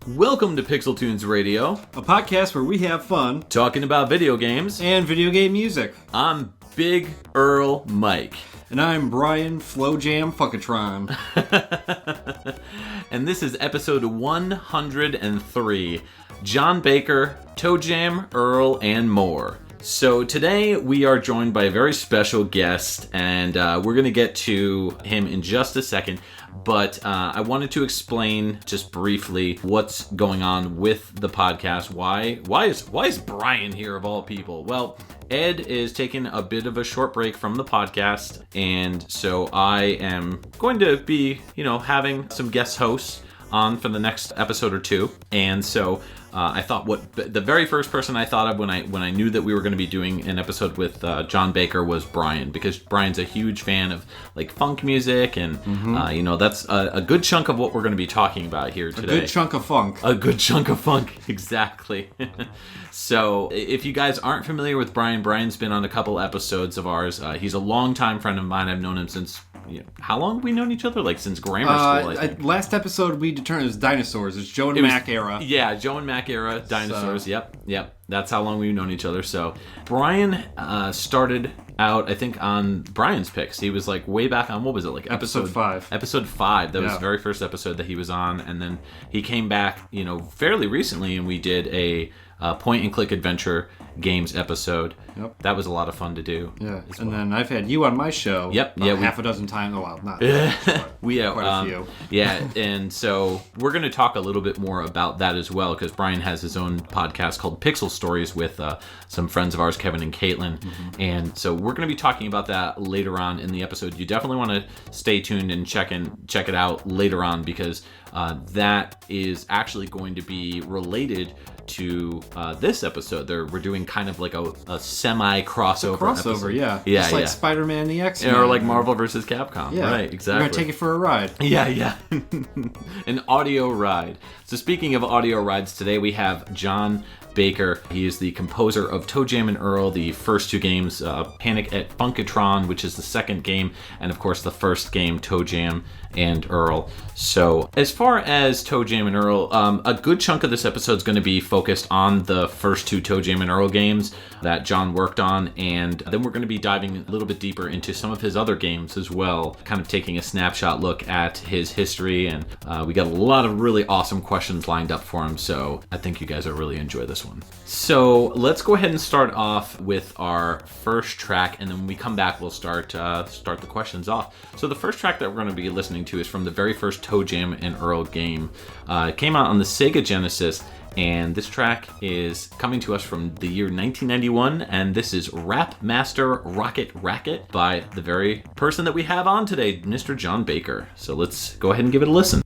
Welcome to PixelTunes Radio, a podcast where we have fun talking about video games and video game music. I'm Big Earl Mike. And I'm Brian ToeJam Funkotron. And this is episode 103, John Baker, ToeJam, Earl, and more. So today we are joined by a very special guest, and we're going to get to him in just a second. But I wanted to explain just briefly what's going on with the podcast. Why is Brian here of all people? Well, Ed is taking a bit of a short break from the podcast, and so I am going to be, having some guest hosts on for the next episode or two. And so I thought the very first person I thought of when I knew that we were going to be doing an episode with John Baker was Brian, because Brian's a huge fan of like funk music, and that's a good chunk of what we're going to be talking about here today. A good chunk of funk. A good chunk of funk, exactly. So if you guys aren't familiar with Brian, Brian's been on a couple episodes of ours. He's a longtime friend of mine. I've known him since, how long have we known each other? Like since grammar school, I think. Last episode we determined it was dinosaurs. It's Joe and Mac era. Yeah, Joe and Mac era, dinosaurs. So. Yep. That's how long we've known each other. So Brian started out, I think, on Brian's picks. He was like way back on, what was it, like episode 5. Episode 5. That was the very first episode that he was on. And then he came back, fairly recently, and we did a point-and-click adventure games episode. Yep. That was a lot of fun to do. Yeah, and then I've had you on my show. Yep. Half a dozen times. Well, not quite a few. Yeah, and so we're going to talk a little bit more about that as well, because Brian has his own podcast called Pixel Stories with some friends of ours, Kevin and Caitlin. Mm-hmm. And so we're going to be talking about that later on in the episode. You definitely want to stay tuned and check it out later on, because that is actually going to be related to this episode. We're doing kind of like a semi-crossover episode. Yeah. Just like Spider-Man and the X-Men. Or like Marvel vs. Capcom. Yeah. Right, exactly. We're going to take it for a ride. Yeah. An audio ride. So speaking of audio rides, today we have John Baker. He is the composer of ToeJam and Earl, the first two games, Panic at Funkotron, which is the second game, and of course the first game, ToeJam and Earl. So as far as ToeJam and Earl, a good chunk of this episode is going to be focused on the first two ToeJam and Earl games that John worked on, and then we're going to be diving a little bit deeper into some of his other games as well, kind of taking a snapshot look at his history, and we got a lot of really awesome questions lined up for him, so I think you guys will really enjoy this one. So let's go ahead and start off with our first track, and then when we come back we'll start the questions off. So the first track that we're going to be listening to is from the very first ToeJam and Earl game. It came out on the Sega Genesis, and this track is coming to us from the year 1991, and this is Rapmaster Racket by the very person that we have on today, Mr. John Baker. So let's go ahead and give it a listen.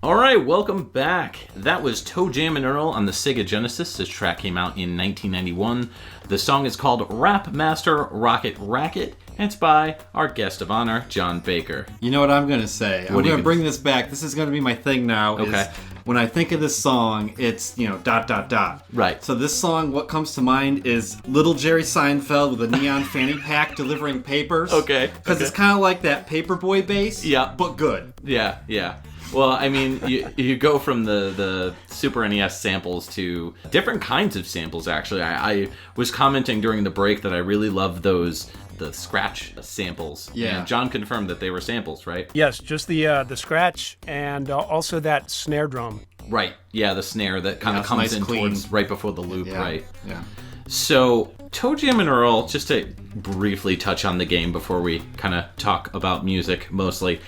All right, welcome back. That was Toe Jam and Earl on the Sega Genesis. This track came out in 1991. The song is called Rapmaster, Racket, and it's by our guest of honor, John Baker. You know what I'm going to say? I'm going to bring this back. This is going to be my thing now. Okay. Is when I think of this song, it's, dot, dot, dot. Right. So this song, what comes to mind is little Jerry Seinfeld with a neon fanny pack delivering papers. Okay. Because it's kind of like that Paperboy bass, but good. Yeah. Well, I mean, you go from the Super NES samples to different kinds of samples, actually. I was commenting during the break that I really love the scratch samples. Yeah. And John confirmed that they were samples, right? Yes, just the scratch and also that snare drum. Right. Yeah, the snare that kind of comes nice, in clean. towards right before the loop, right? Yeah. So, Toe Jam and Earl, just to briefly touch on the game before we kind of talk about music mostly.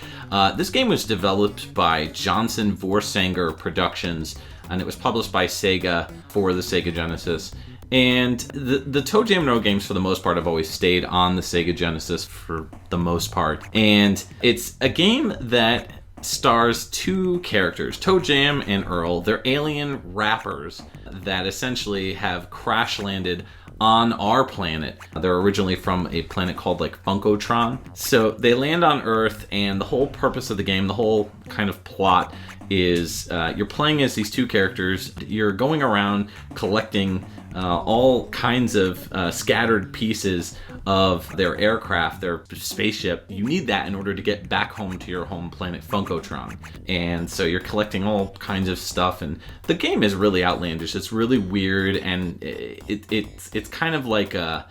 This game was developed by Johnson Vorsanger Productions, and it was published by Sega for the Sega Genesis. And the Toe Jam and Earl games, for the most part, have always stayed on the Sega Genesis for the most part. And it's a game that stars two characters, Toe Jam and Earl. They're alien rappers that essentially have crash landed on our planet. They're originally from a planet called Funkotron. So they land on Earth, and the whole purpose of the game, the whole kind of plot is you're playing as these two characters. You're going around collecting all kinds of scattered pieces of their aircraft, their spaceship. You need that in order to get back home to your home planet, Funkotron. And so you're collecting all kinds of stuff, and the game is really outlandish. It's really weird, and it's kind of like a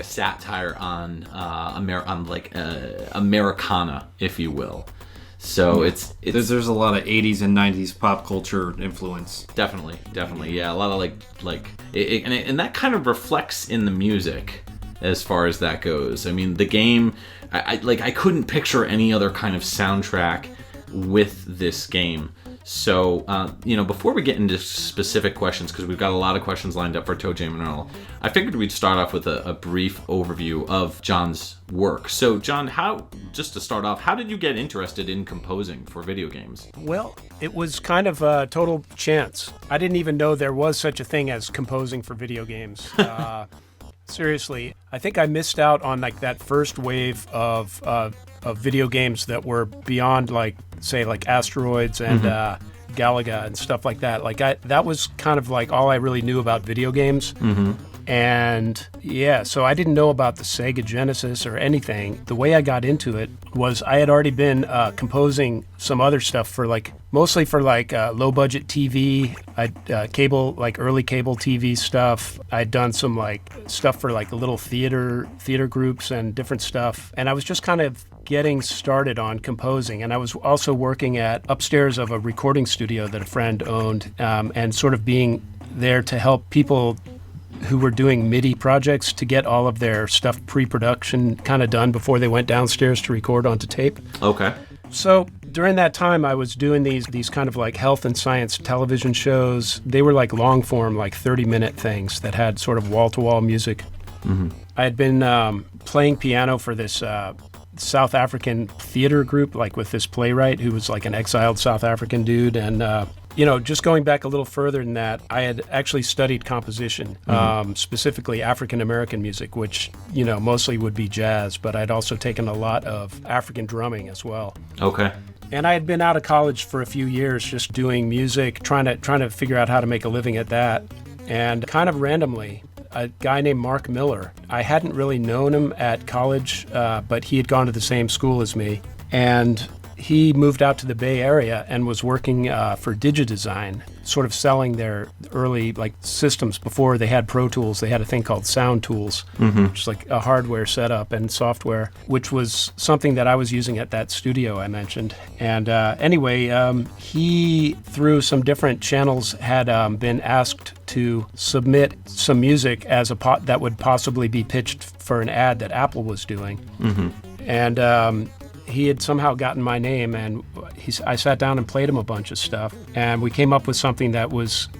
satire on Americana, if you will. So it's there's a lot of 80s and 90s pop culture influence. Definitely, yeah. A lot of and that kind of reflects in the music as far as that goes. I mean, the game, I couldn't picture any other kind of soundtrack with this game. So, before we get into specific questions, because we've got a lot of questions lined up for Toe Jam and Earl, I figured we'd start off with a brief overview of John's work. So, John, just to start off, how did you get interested in composing for video games? Well, it was kind of a total chance. I didn't even know there was such a thing as composing for video games. Seriously, I think I missed out on that first wave of video games that were beyond Asteroids and Galaga and stuff like that. That was kind of all I really knew about video games. Mm-hmm. And yeah, so I didn't know about the Sega Genesis or anything. The way I got into it was I had already been composing some other stuff for mostly for low budget TV. Cable, early cable TV stuff. I'd done some stuff for little theater groups and different stuff. And I was just kind of getting started on composing, and I was also working at upstairs of a recording studio that a friend owned, and sort of being there to help people who were doing MIDI projects to get all of their stuff pre-production kind of done before they went downstairs to record onto tape. Okay. So during that time, I was doing these kind of health and science television shows. They were long form, 30-minute things that had sort of wall-to-wall music. Mm-hmm. I had been playing piano for this South African theater group, with this playwright who was an exiled South African dude. And, just going back a little further than that, I had actually studied composition, specifically African-American music, which, mostly would be jazz, but I'd also taken a lot of African drumming as well. Okay. And I had been out of college for a few years just doing music, trying to figure out how to make a living at that. And kind of randomly, a guy named Mark Miller. I hadn't really known him at college, but he had gone to the same school as me. And he moved out to the Bay Area and was working for DigiDesign, sort of selling their early systems. Before they had Pro Tools, they had a thing called Sound Tools, which is a hardware setup and software, which was something that I was using at that studio I mentioned. And anyway, he, through some different channels, had been asked to submit some music as that would possibly be pitched for an ad that Apple was doing. Mm-hmm. And he had somehow gotten my name, and I sat down and played him a bunch of stuff, and we came up with something that was,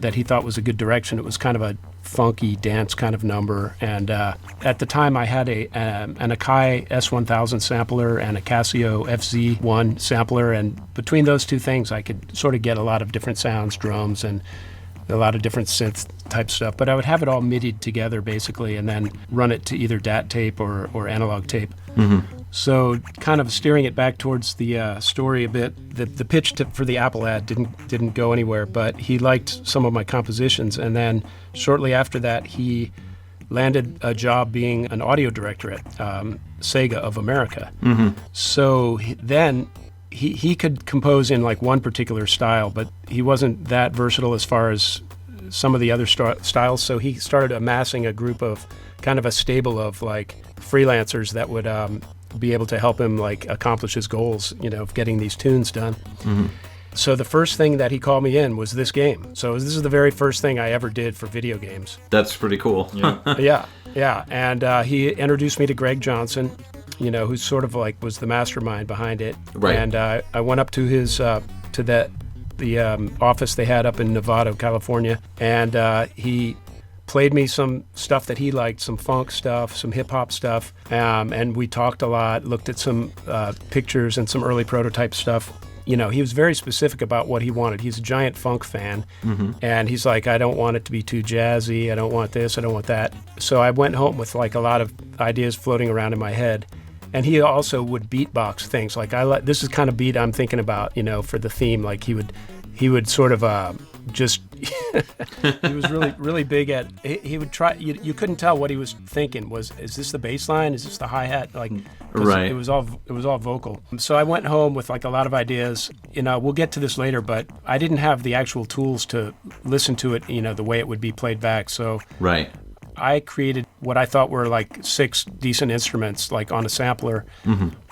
that he thought was a good direction. It was kind of funky dance kind of number. And at the time, I had an Akai S1000 sampler and a Casio FZ1 sampler, and between those two things, I could sort of get a lot of different sounds, drums, and a lot of different synth type stuff. But I would have it all MIDI'd together, basically, and then run it to either DAT tape or analog tape. So kind of steering it back towards the story a bit, the pitch for the Apple ad didn't go anywhere, but he liked some of my compositions. And then shortly after that, he landed a job being an audio director at Sega of America. So then he could compose in like one particular style, but he wasn't that versatile as far as some of the other styles. So he started amassing a group of kind of a stable of like freelancers that would be able to help him like accomplish his goals, of getting these tunes done. So the first thing that he called me in was this game. So this is the very first thing I ever did for video games. That's pretty cool. Yeah. And he introduced me to Greg Johnson, who sort of like was the mastermind behind it. Right. And I went up to his the office they had up in Nevada, California, and he played me some stuff that he liked, some funk stuff, some hip-hop stuff, and we talked a lot, looked at some pictures and some early prototype stuff. He was very specific about what he wanted. He's a giant funk fan, and he's like, I don't want it to be too jazzy, I don't want this, I don't want that. So I went home with like a lot of ideas floating around in my head. And he also would beatbox things. Like this is kind of beat I'm thinking about, for the theme. Like he would sort of just he was really big at. He would try. You couldn't tell what he was thinking. Is this the bass line? Is this the hi hat? Like, right. It was all vocal. So I went home with like a lot of ideas. We'll get to this later, but I didn't have the actual tools to listen to it. The way it would be played back. So right. I created what I thought were like 6 decent instruments, like on a sampler,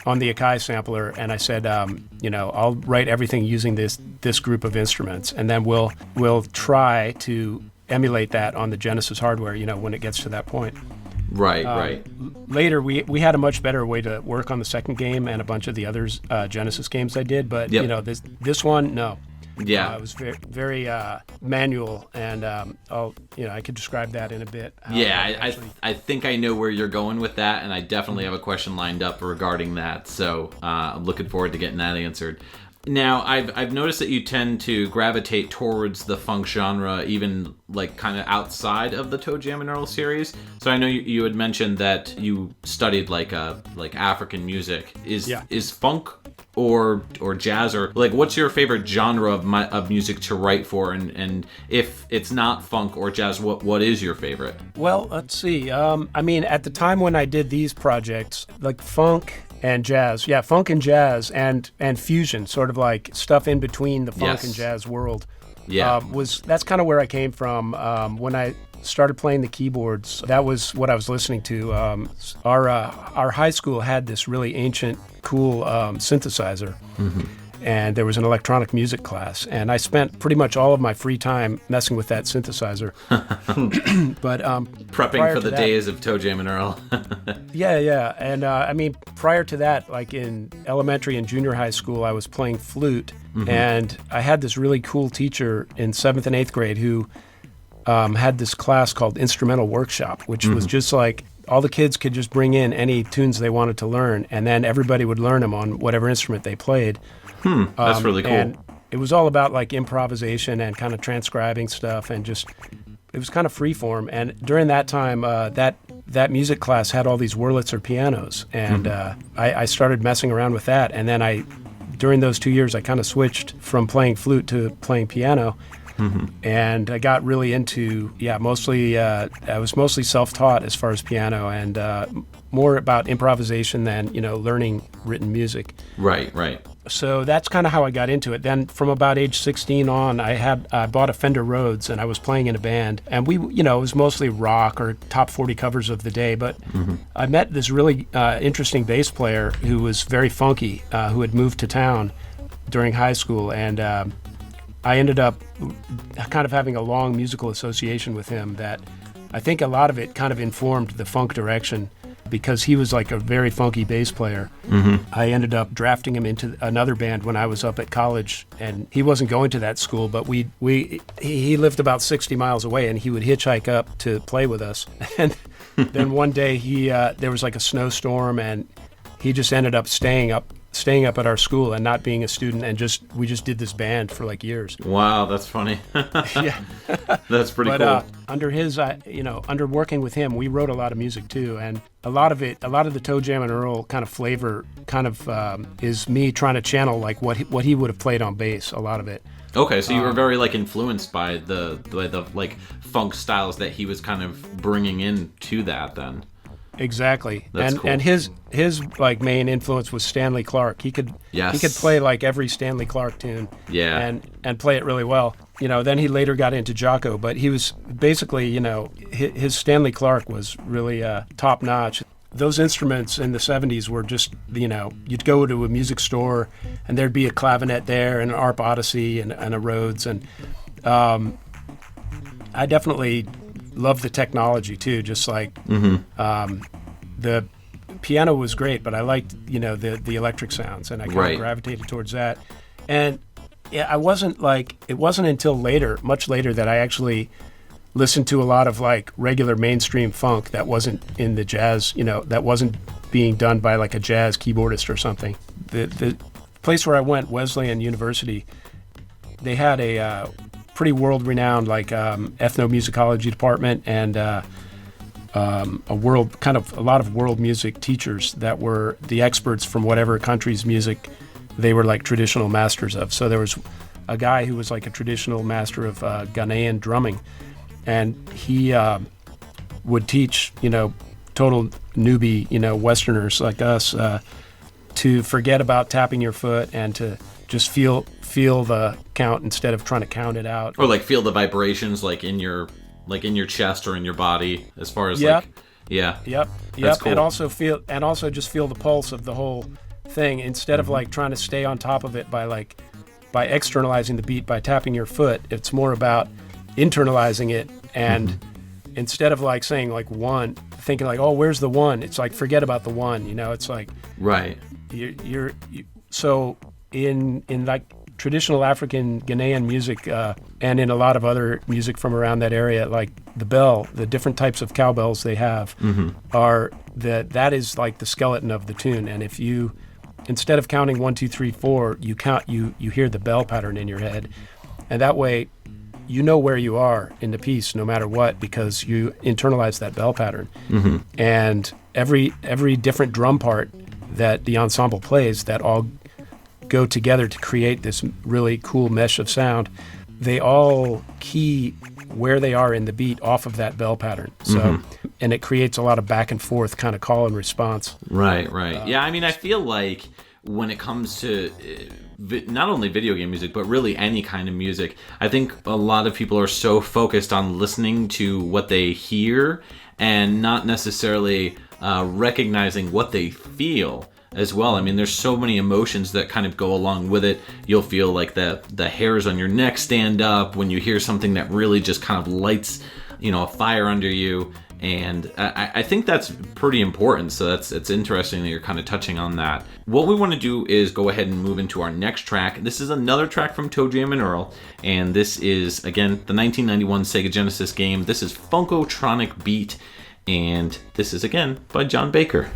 on the Akai sampler, and I said, I'll write everything using this group of instruments, and then we'll try to emulate that on the Genesis hardware, when it gets to that point. Right. Later, we had a much better way to work on the second game and a bunch of the others Genesis games I did, but this one, no. Yeah, it was very, very manual, and I could describe that in a bit. I think I know where you're going with that, and I definitely have a question lined up regarding that. So I'm looking forward to getting that answered. Now, I've noticed that you tend to gravitate towards the funk genre, even like kind of outside of the ToeJam and Earl series. So I know you had mentioned that you studied like African music. Is funk or jazz, or like what's your favorite genre of music to write for, and if it's not funk or jazz, what is your favorite? Well, let's see. At the time when I did these projects, like funk and jazz, funk and jazz and fusion, sort of like stuff in between the funk and jazz world. That's kind of where I came from when I started playing the keyboards. That was what I was listening to. Our high school had this really ancient, cool synthesizer, and there was an electronic music class, and I spent pretty much all of my free time messing with that synthesizer. But prepping for the days of ToeJam and Earl. Yeah, and prior to that, like in elementary and junior high school, I was playing flute, and I had this really cool teacher in 7th and 8th grade who had this class called Instrumental Workshop, which was just like all the kids could just bring in any tunes they wanted to learn, and then everybody would learn them on whatever instrument they played. That's really cool. And it was all about like improvisation and kind of transcribing stuff, and just it was kind of free form. And during that time, that music class had all these Wurlitzer pianos, and I started messing around with that. And then during those 2 years, I kind of switched from playing flute to playing piano. And I got really into, I was mostly self-taught as far as piano, and more about improvisation than, learning written music. Right. So that's kind of how I got into it. Then from about age 16 on, I bought a Fender Rhodes, and I was playing in a band. And it was mostly rock or top 40 covers of the day. But I met this really interesting bass player who was very funky, who had moved to town during high school. And I ended up kind of having a long musical association with him that I think a lot of it kind of informed the funk direction because he was like a very funky bass player. I ended up drafting him into another band when I was up at college, and he wasn't going to that school, but he lived about 60 miles away, and he would hitchhike up to play with us. And then one day there was like a snowstorm, and he just ended up staying up at our school and not being a student, and we just did this band for like years. Wow, that's funny. Yeah, that's pretty cool. Under working with him, we wrote a lot of music too, and a lot of the ToeJam&Earl kind of flavor is me trying to channel like what he would have played on bass. A lot of it. Okay, so you were very like influenced by the like funk styles that he was kind of bringing into that then. Exactly. That's cool. And his like main influence was Stanley Clarke. He could play like every Stanley Clarke tune. Yeah. And play it really well. Then he later got into Gecko, but he was basically, his Stanley Clarke was really top notch. Those instruments in the 70s were just, you'd go to a music store and there'd be a clavinet there and an ARP Odyssey and a Rhodes, and I definitely love the technology too. Just like the piano was great, but I liked the electric sounds, and I kind of gravitated towards that. And yeah, it wasn't until much later, that I actually listened to a lot of like regular mainstream funk that wasn't in the jazz, that wasn't being done by like a jazz keyboardist or something. The place where I went, Wesleyan University, they had a pretty world-renowned like ethnomusicology department, and a lot of world music teachers that were the experts from whatever country's music they were like traditional masters of. So there was a guy who was like a traditional master of Ghanaian drumming, and he would teach total newbie Westerners like us to forget about tapping your foot and to just feel the count instead of trying to count it out, or like feel the vibrations like in your chest or in your body, as far as Yep. That's cool. And also just feel the pulse of the whole thing instead of like trying to stay on top of it by externalizing the beat by tapping your foot. It's more about internalizing it, and instead of like saying like one, thinking like, oh, where's the one? It's like, forget about the one. It's like so in like traditional African Ghanaian music, and in a lot of other music from around that area, like the different types of cowbells they have are that is like the skeleton of the tune. And if you, instead of counting 1, 2, 3, 4, you count, you hear the bell pattern in your head, and that way you know where you are in the piece no matter what, because you internalize that bell pattern. And every different drum part that the ensemble plays, that all go together to create this really cool mesh of sound, they all key where they are in the beat off of that bell pattern. So and it creates a lot of back and forth kind of call and response. Right. Yeah, I mean, I feel like when it comes to not only video game music, but really any kind of music, I think a lot of people are so focused on listening to what they hear and not necessarily recognizing what they feel as well. I mean, there's so many emotions that kind of go along with it. You'll feel like the hairs on your neck stand up when you hear something that really just kind of lights, a fire under you. And I think that's pretty important. So it's interesting that you're kind of touching on that. What we want to do is go ahead and move into our next track. This is another track from ToeJam&Earl, and this is, again, the 1991 Sega Genesis game. This is Funkotronic Beat, and this is, again, by John Baker.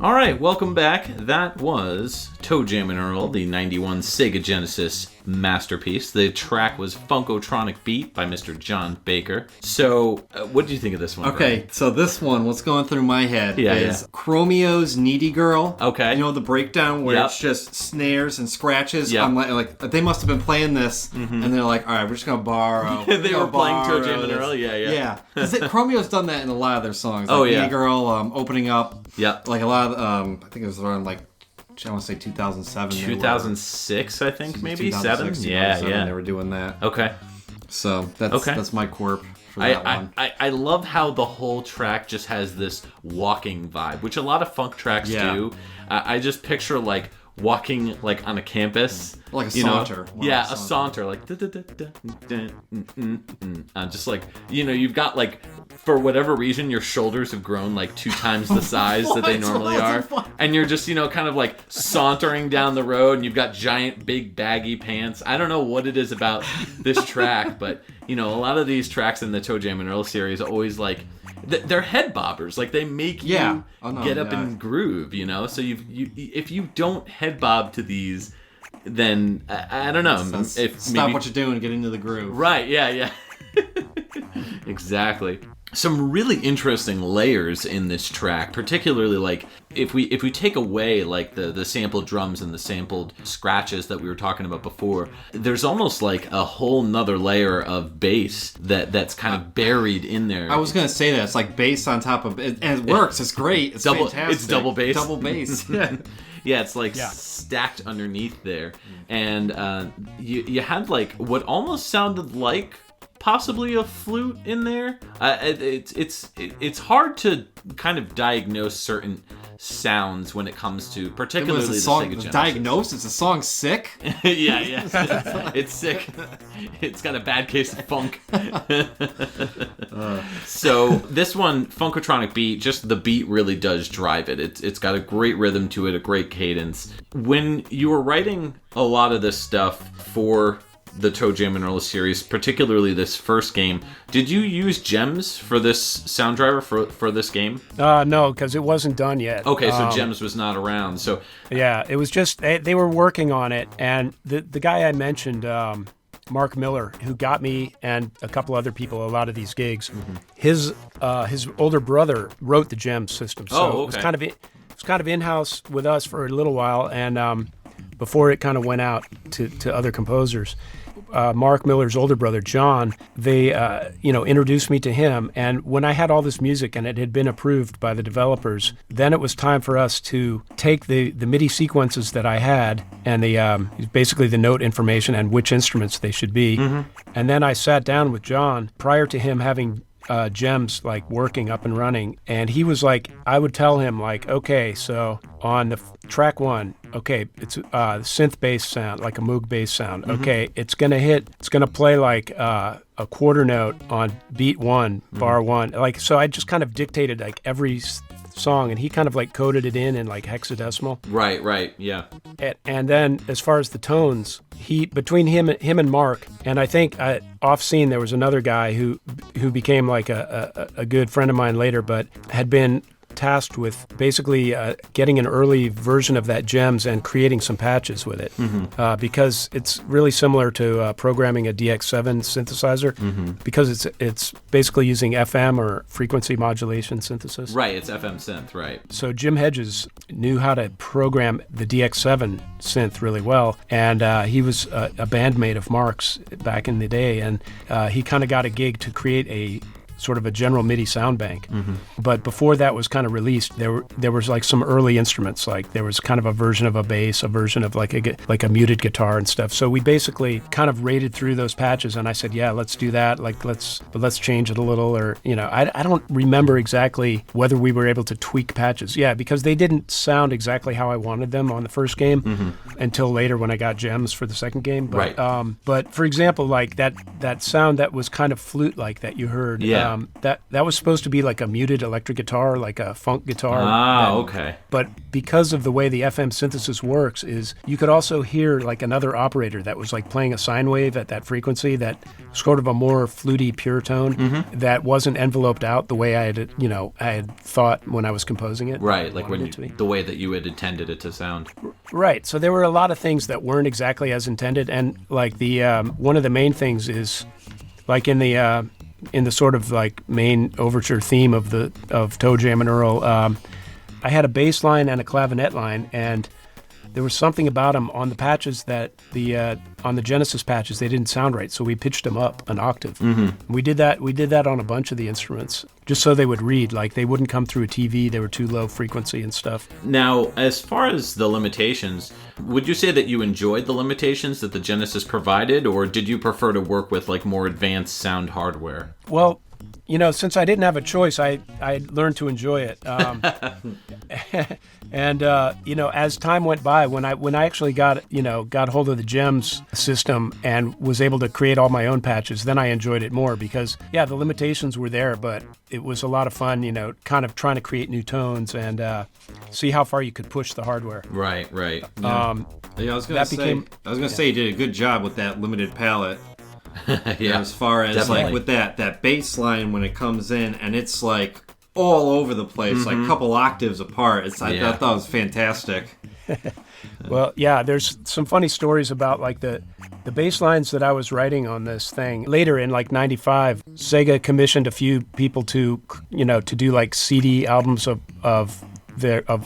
All right, welcome back. That was Toe Jam and Earl, the 91 Sega Genesis masterpiece. The track was Funkotronic Beat by Mr. John Baker. So, what did you think of this one? Okay, so this one, what's going through my head is Chromeo's Needy Girl. Okay. You know, the breakdown where it's just snares and scratches. Yep. I'm like, they must have been playing this, and they're like, all right, we're just going to borrow. They were playing Toe Jam and Earl? Yeah. Yeah, because Chromeo's done that in a lot of their songs. Like Needy Girl, opening up. Yeah. Like a lot of, I think it was around like, I want to say 2007. 2006, I think, maybe? 7? Yeah. They were doing that. Okay. So that's my quirk for that one. I love how the whole track just has this walking vibe, which a lot of funk tracks do. I just picture like walking like on a campus, like a saunter. A saunter, like just like you've got like, for whatever reason, your shoulders have grown like 2 times the size that they normally are, and you're just kind of like sauntering down the road, and you've got giant big baggy pants. I don't know what it is about this track, but a lot of these tracks in the Toe Jam and Earl series always like, they're head bobbers. Like, they make you get up and groove, So if you don't head bob to these, then I don't know. Stop what you're doing and get into the groove. Right, yeah. Exactly. Some really interesting layers in this track, particularly like if we take away like the sampled drums and the sampled scratches that we were talking about before, there's almost like a whole nother layer of bass that's kind of buried in there. I was gonna say that it's like bass on top of it, and it works. It's great. It's fantastic. It's double bass. Double bass. Yeah, it's like stacked underneath there, and you had like what almost sounded like possibly a flute in there. It's hard to kind of diagnose certain sounds when it comes to particularly the Sega Genesis. Diagnose? Is the song sick? yeah. It's sick. It's got a bad case of funk. So this one, Funkotronic Beat, just the beat really does drive it. It's got a great rhythm to it, a great cadence. When you were writing a lot of this stuff for the Toe Jam and Earl series, particularly this first game, did you use gems for this sound driver for this game? No, because it wasn't done yet. Okay, so gems was not around. So yeah, it was just they were working on it, and the guy I mentioned, Mark Miller, who got me and a couple other people a lot of these gigs, his older brother wrote the gem system, so it was kind of in-house with us for a little while, and before it kind of went out to other composers. Mark Miller's older brother, John, they introduced me to him. And when I had all this music and it had been approved by the developers, then it was time for us to take the MIDI sequences that I had and basically the note information and which instruments they should be. And then I sat down with John prior to him having gems like working up and running, and he was like, I would tell him like, okay, so on the track 1, okay, it's synth bass sound, like a Moog bass sound. Okay, it's gonna play like a quarter note on beat 1, bar 1. Like, so I just kind of dictated like every song, and he kind of like coded it in like hexadecimal. Right, yeah. And then as far as the tones, between him and Mark, and I think off scene there was another guy who became like a good friend of mine later, but had been tasked with basically getting an early version of that gems and creating some patches with it, because it's really similar to programming a DX7 synthesizer, because it's basically using FM or frequency modulation synthesis. Right, it's FM synth, right. So Jim Hedges knew how to program the DX7 synth really well, and he was a bandmate of Mark's back in the day, and he kind of got a gig to create a sort of a general MIDI sound bank. But before that was kind of released, there was like some early instruments. Like there was kind of a version of a bass, a version of like a muted guitar and stuff. So we basically kind of raided through those patches, and I said, yeah, let's do that. Like let's change it a little, or I don't remember exactly whether we were able to tweak patches. Yeah, because they didn't sound exactly how I wanted them on the first game until later when I got gems for the second game. But, Right. But for example, like that sound that was kind of flute-like that you heard, that was supposed to be like a muted electric guitar, like a funk guitar. Okay. But because of the way the FM synthesis works, is you could also hear like another operator that was like playing a sine wave at that frequency, that sort of a more fluty, pure tone that wasn't enveloped out the way I had thought when I was composing it. Right, like the way that you had intended it to sound. Right. So there were a lot of things that weren't exactly as intended, and like the one of the main things is like in the sort of like main overture theme of ToeJam and Earl, I had a bass line and a clavinet line, and there was something about them on the patches that on the Genesis patches they didn't sound right, so we pitched them up an octave. We did that on a bunch of the instruments, just so they would read, like they wouldn't come through a TV, they were too low frequency and stuff. Now, as far as the limitations, would you say that you enjoyed the limitations that the Genesis provided, or did you prefer to work with like more advanced sound hardware? Well, since I didn't have a choice, I learned to enjoy it. And as time went by, when I actually got hold of the Gems system and was able to create all my own patches, then I enjoyed it more because the limitations were there, but it was a lot of fun, kind of trying to create new tones and see how far you could push the hardware. Right. I was gonna say you did a good job with that limited palette. As far as definitely. like with that bass line when it comes in and it's like all over the place, like a couple octaves apart. I thought that was fantastic. Well, there's some funny stories about like the bass lines that I was writing on this thing. Later in like '95, Sega commissioned a few people to do like CD albums of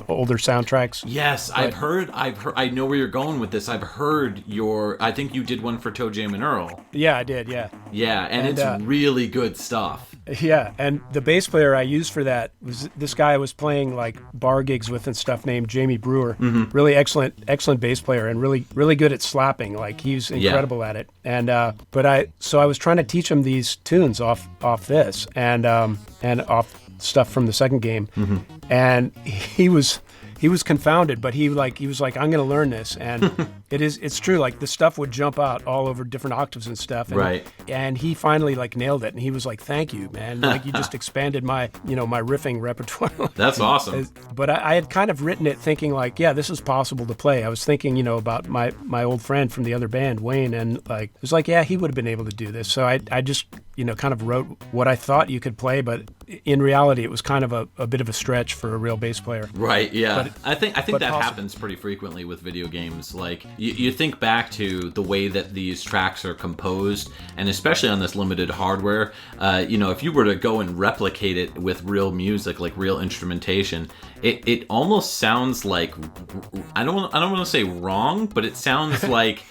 older soundtracks. Yes, I've heard. I know where you're going with this. I've heard I think you did one for ToeJam and Earl. Yeah, I did. Yeah. Yeah, and it's really good stuff. Yeah, and the bass player I used for that was this guy I was playing like bar gigs with and stuff named Jamie Brewer. Really excellent bass player and really good at slapping. Like he's incredible at it. And I was trying to teach him these tunes off this and off stuff from the second game, and he was confounded, but he was like, I'm going to learn this, and it's true. Like the stuff would jump out all over different octaves and stuff, and, right? And he finally like nailed it, and he was like, "Thank you, man! Like you just expanded my my riffing repertoire." That's awesome. But I had kind of written it thinking like, this is possible to play. I was thinking about my old friend from the other band, Wayne, and like it was like, he would have been able to do this. So I just kind of wrote what I thought you could play, but in reality, it was kind of a bit of a stretch for a real bass player. Right. Yeah. But I think that possible. happens pretty frequently with video games. Like you think back to the way that these tracks are composed, and especially on this limited hardware. If you were to go and replicate it with real music, like real instrumentation, it almost sounds like I don't want to say wrong, but it sounds like.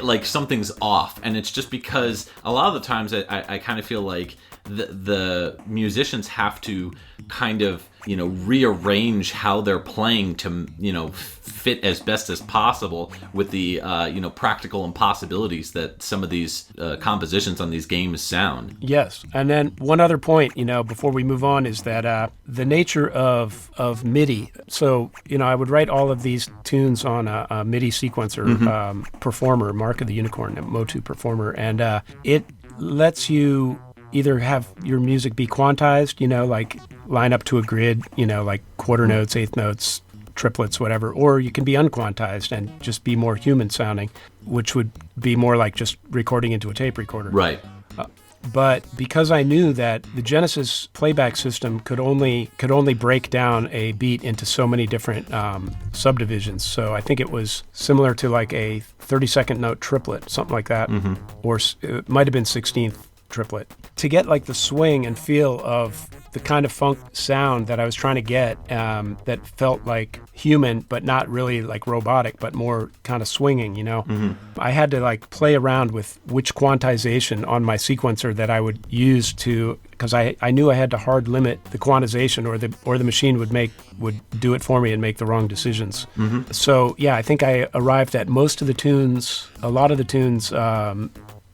Like something's off, and it's just because a lot of the times I kind of feel like the musicians have to kind of rearrange how they're playing to fit as best as possible with the practical impossibilities that some of these compositions on these games sound. Yes, and then one other point before we move on is that the nature of MIDI. So I would write all of these tunes on a MIDI sequencer performer, Mark of the Unicorn, a Motu performer, and it lets you either have your music be quantized, like line up to a grid, like quarter notes, eighth notes, triplets, whatever, or you can be unquantized and just be more human sounding, which would be more like just recording into a tape recorder. Right. But because I knew that the Genesis playback system could only break down a beat into so many different subdivisions, so I think it was similar to like a 30-second note triplet, something like that, or it might have been 16th triplet. To get like the swing and feel of the kind of funk sound that I was trying to get, that felt like human, but not really like robotic, but more kind of swinging, you know? I had to like play around with which quantization on my sequencer that I would use to, because I knew I had to hard limit the quantization, or the machine would do it for me and make the wrong decisions. So yeah, I think I arrived at most of the tunes, a lot of the tunes.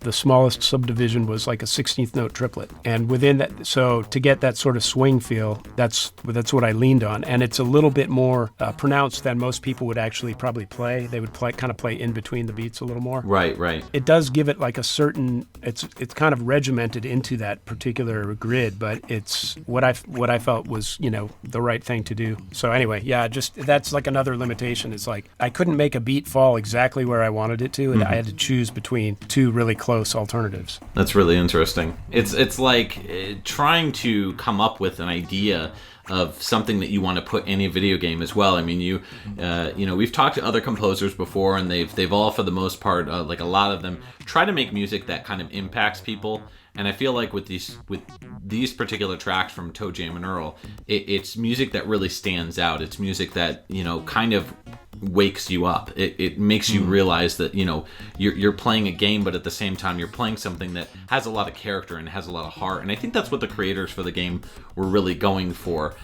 The smallest subdivision was like a 16th note triplet, and within that, so to get that sort of swing feel, that's what I leaned on, and it's a little bit more pronounced than most people would actually probably play. They would kind of play in between the beats a little more. Right. It does give it like a certain, it's kind of regimented into that particular grid, but it's what I felt was, you know, the right thing to do. So anyway, yeah, just that's like another limitation. It's like I couldn't make a beat fall exactly where I wanted it to, and I had to choose between two really close alternatives. That's really interesting. It's like trying to come up with an idea of something that you want to put in a video game as well. I mean, you know, we've talked to other composers before, and they've all, for the most part, like a lot of them, try to make music that kind of impacts people. And I feel like with these particular tracks from ToeJam and Earl, it's music that really stands out. It's music that, you know, kind of wakes you up. It makes you realize that, you know, you're playing a game, but at the same time you're playing something that has a lot of character and has a lot of heart. And I think that's what the creators for the game were really going for.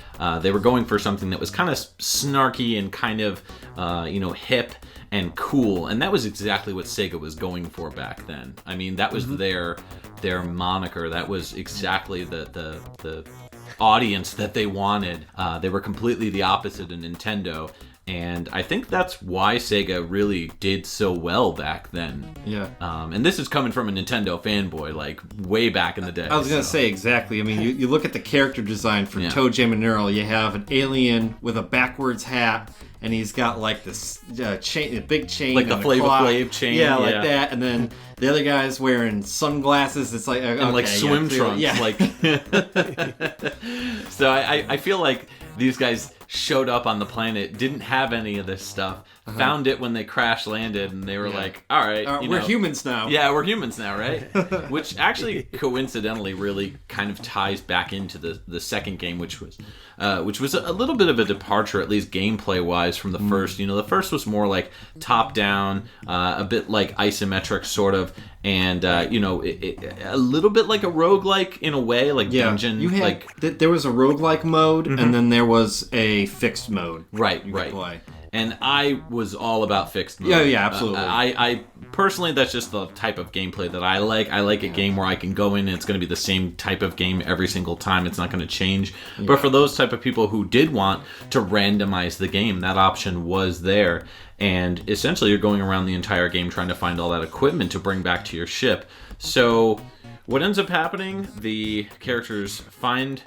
They were going for something that was kind of snarky and kind of, you know, hip and cool, and that was exactly what Sega was going for back then. I mean, that was their moniker. That was exactly the audience that they wanted. They were completely the opposite of Nintendo, and I think that's why Sega really did so well back then. Yeah. And this is coming from a Nintendo fanboy, like way back in the day. I was going to say, exactly. I mean, you look at the character design for ToeJam and Earl, you have an alien with a backwards hat, and he's got like this chain, a big chain, like the Flavor Flav chain, yeah, like that. And then the other guy's wearing sunglasses. It's like and like swim trunks, like. So I feel like these guys showed up on the planet, didn't have any of this stuff, found it when they crash landed, and they were like, all right, we're humans now. Yeah, we're humans now, right? Which actually coincidentally really kind of ties back into the second game, which was a little bit of a departure, at least gameplay wise, from the first. You know, the first was more like top down, a bit like isometric sort of, and you know, a little bit like a roguelike in a way, like dungeon. You had, there was a roguelike mode, and then there was a fixed mode. Right. Play. And I was all about fixed mode. Yeah, absolutely. I personally, that's just the type of gameplay that I like. I like a game where I can go in and it's going to be the same type of game every single time. It's not going to change. Yeah. But for those type of people who did want to randomize the game, that option was there. And essentially, you're going around the entire game trying to find all that equipment to bring back to your ship. So what ends up happening, the characters find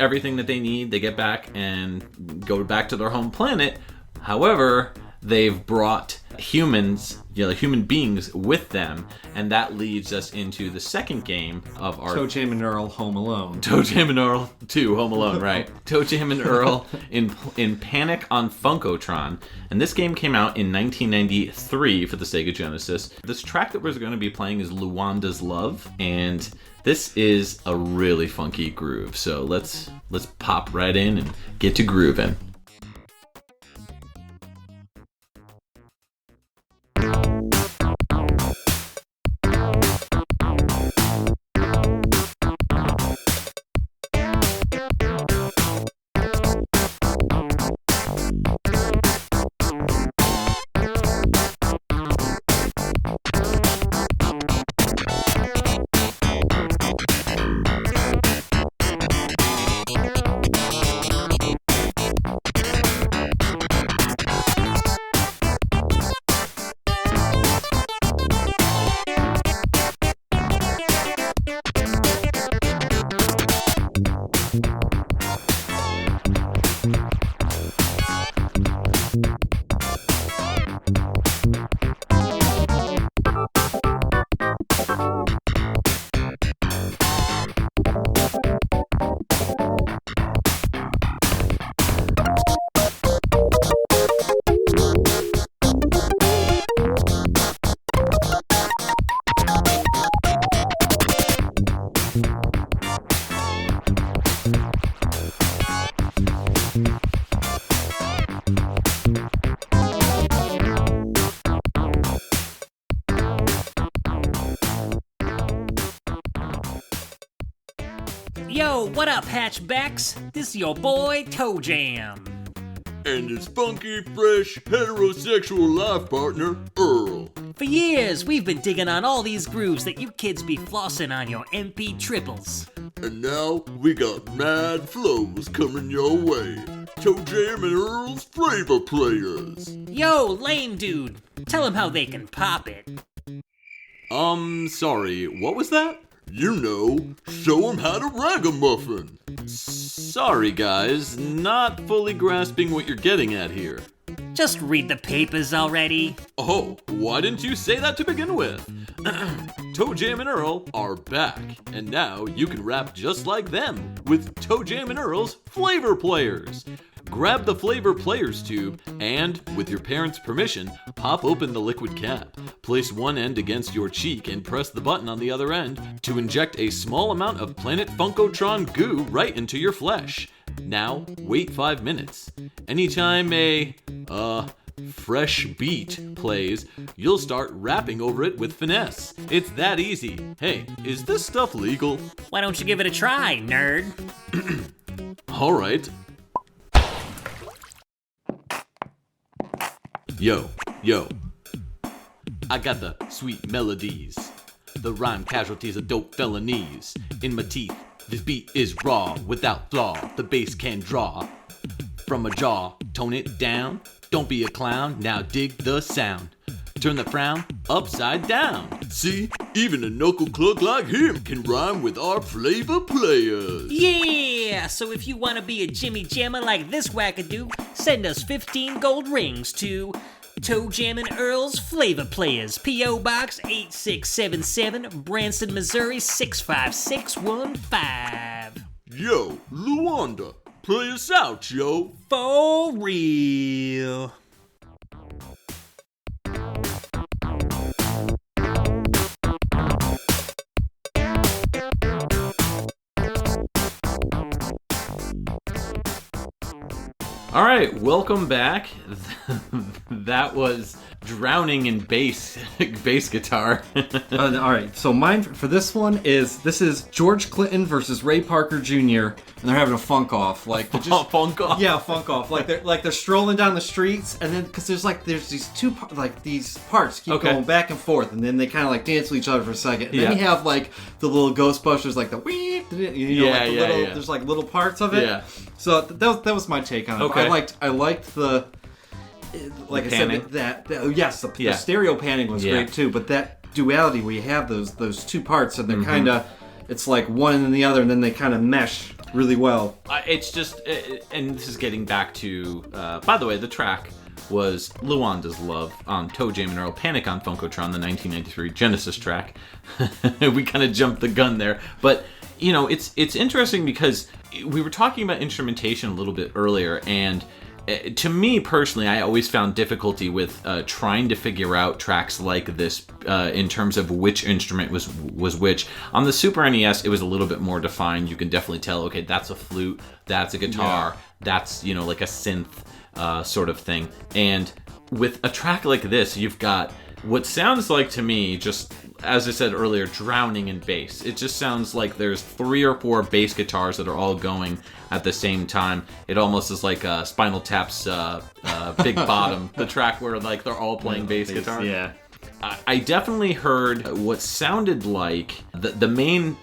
everything that they need. They get back and go back to their home planet. However, they've brought humans, you know, human beings with them, and that leads us into the second game of our ToeJam and Earl Home Alone. ToeJam and Earl 2 Home Alone, right? ToeJam and Earl in Panic on Funkotron, and this game came out in 1993 for the Sega Genesis. This track that we're going to be playing is Lewanda's Love, and this is a really funky groove. So let's pop right in and get to grooving. What up, hatchbacks? This is your boy, Toe Jam. And his funky, fresh, heterosexual life partner, Earl. For years, we've been digging on all these grooves that you kids be flossing on your MP triples. And now, we got mad flows coming your way. ToeJam and Earl's Flavor Players. Yo, lame dude, tell them how they can pop it. Sorry, what was that? You know, show 'em how to ragamuffin. Sorry, guys, not fully grasping what you're getting at here. Just read the papers already. Oh, why didn't you say that to begin with? ToeJam and Earl are back, and now you can rap just like them with ToeJam and Earl's Flavor Players. Grab the Flavor Players tube and, with your parents' permission, pop open the liquid cap. Place one end against your cheek and press the button on the other end to inject a small amount of Planet Funkotron goo right into your flesh. Now, wait 5 minutes. Anytime a, fresh beat plays, you'll start rapping over it with finesse. It's that easy. Hey, is this stuff legal? Why don't you give it a try, nerd? Alright. Yo, I got the sweet melodies. The rhyme casualties of dope felonies. In my teeth, this beat is raw, without flaw. The bass can draw from a jaw. Tone it down, don't be a clown. Now dig the sound. Turn the frown upside down. See, even a knuckle clug like him can rhyme with our Flavor Players. Yeah! So if you want to be a Jimmy Jammer like this wackadoo, send us 15 gold rings to ToeJam and Earl's Flavor Players, P.O. Box 8677, Branson, Missouri 65615. Yo, Lewanda, play us out, yo. For real. All right, welcome back. That was Drowning in Bass Guitar. All right, so mine for this one is George Clinton versus Ray Parker Jr. and they're having a funk off, like just Funk off? Yeah, funk off. Like they're strolling down the streets, and then because there's these these parts keep going back and forth, and then they kind of like dance with each other for a second. And then you have like the little Ghostbusters, like the wee, there's like little parts of it. Yeah. So that was my take on it. Okay. I liked the. Like the I panning. said, the stereo panning was great too. But that duality where you have those two parts and they're kind of, it's like one and the other, and then they kind of mesh really well. It's just, and this is getting back to. By the way, the track was Lewanda's Love on ToeJam and Earl Panic on Funkotron, the 1993 Genesis track. We kind of jumped the gun there, but you know, it's interesting because we were talking about instrumentation a little bit earlier, and to me personally, I always found difficulty with trying to figure out tracks like this in terms of which instrument was which. On the Super NES, it was a little bit more defined. You can definitely tell, okay, that's a flute, that's a guitar, that's, you know, like a synth sort of thing. And with a track like this, you've got what sounds like to me, just as I said earlier, drowning in bass. It just sounds like there's 3 or 4 bass guitars that are all going at the same time. It almost is like Spinal Tap's Big Bottom, the track where like they're all playing bass guitar. Yeah. I definitely heard what sounded like the main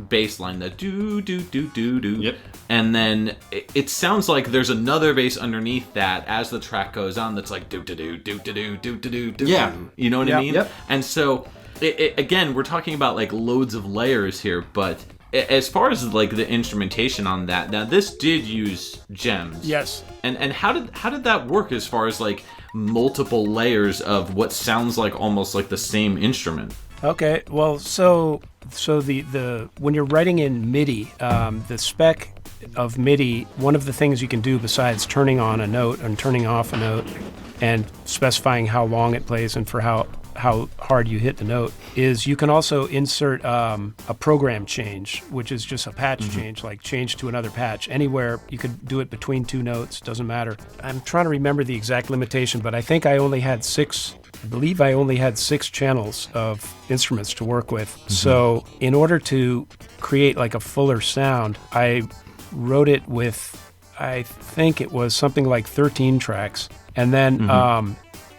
bass line, the do do do do do. Yep. And then it sounds like there's another bass underneath that as the track goes on that's like do do do do do do do do. Yeah. You know what I mean? Yep. And so again, we're talking about like loads of layers here, but as far as like the instrumentation on that, now this did use gems. Yes. And how did that work as far as like multiple layers of what sounds like almost like the same instrument? Okay. Well, so the when you're writing in MIDI, the spec of MIDI, one of the things you can do besides turning on a note and turning off a note and specifying how long it plays and for how hard you hit the note, is you can also insert a program change, which is just a patch change, like change to another patch. Anywhere, you could do it between 2 notes, doesn't matter. I'm trying to remember the exact limitation, but I think I only had 6 I believe I only had 6 channels of instruments to work with. So in order to create like a fuller sound, I wrote it with, I think it was something like 13 tracks. And then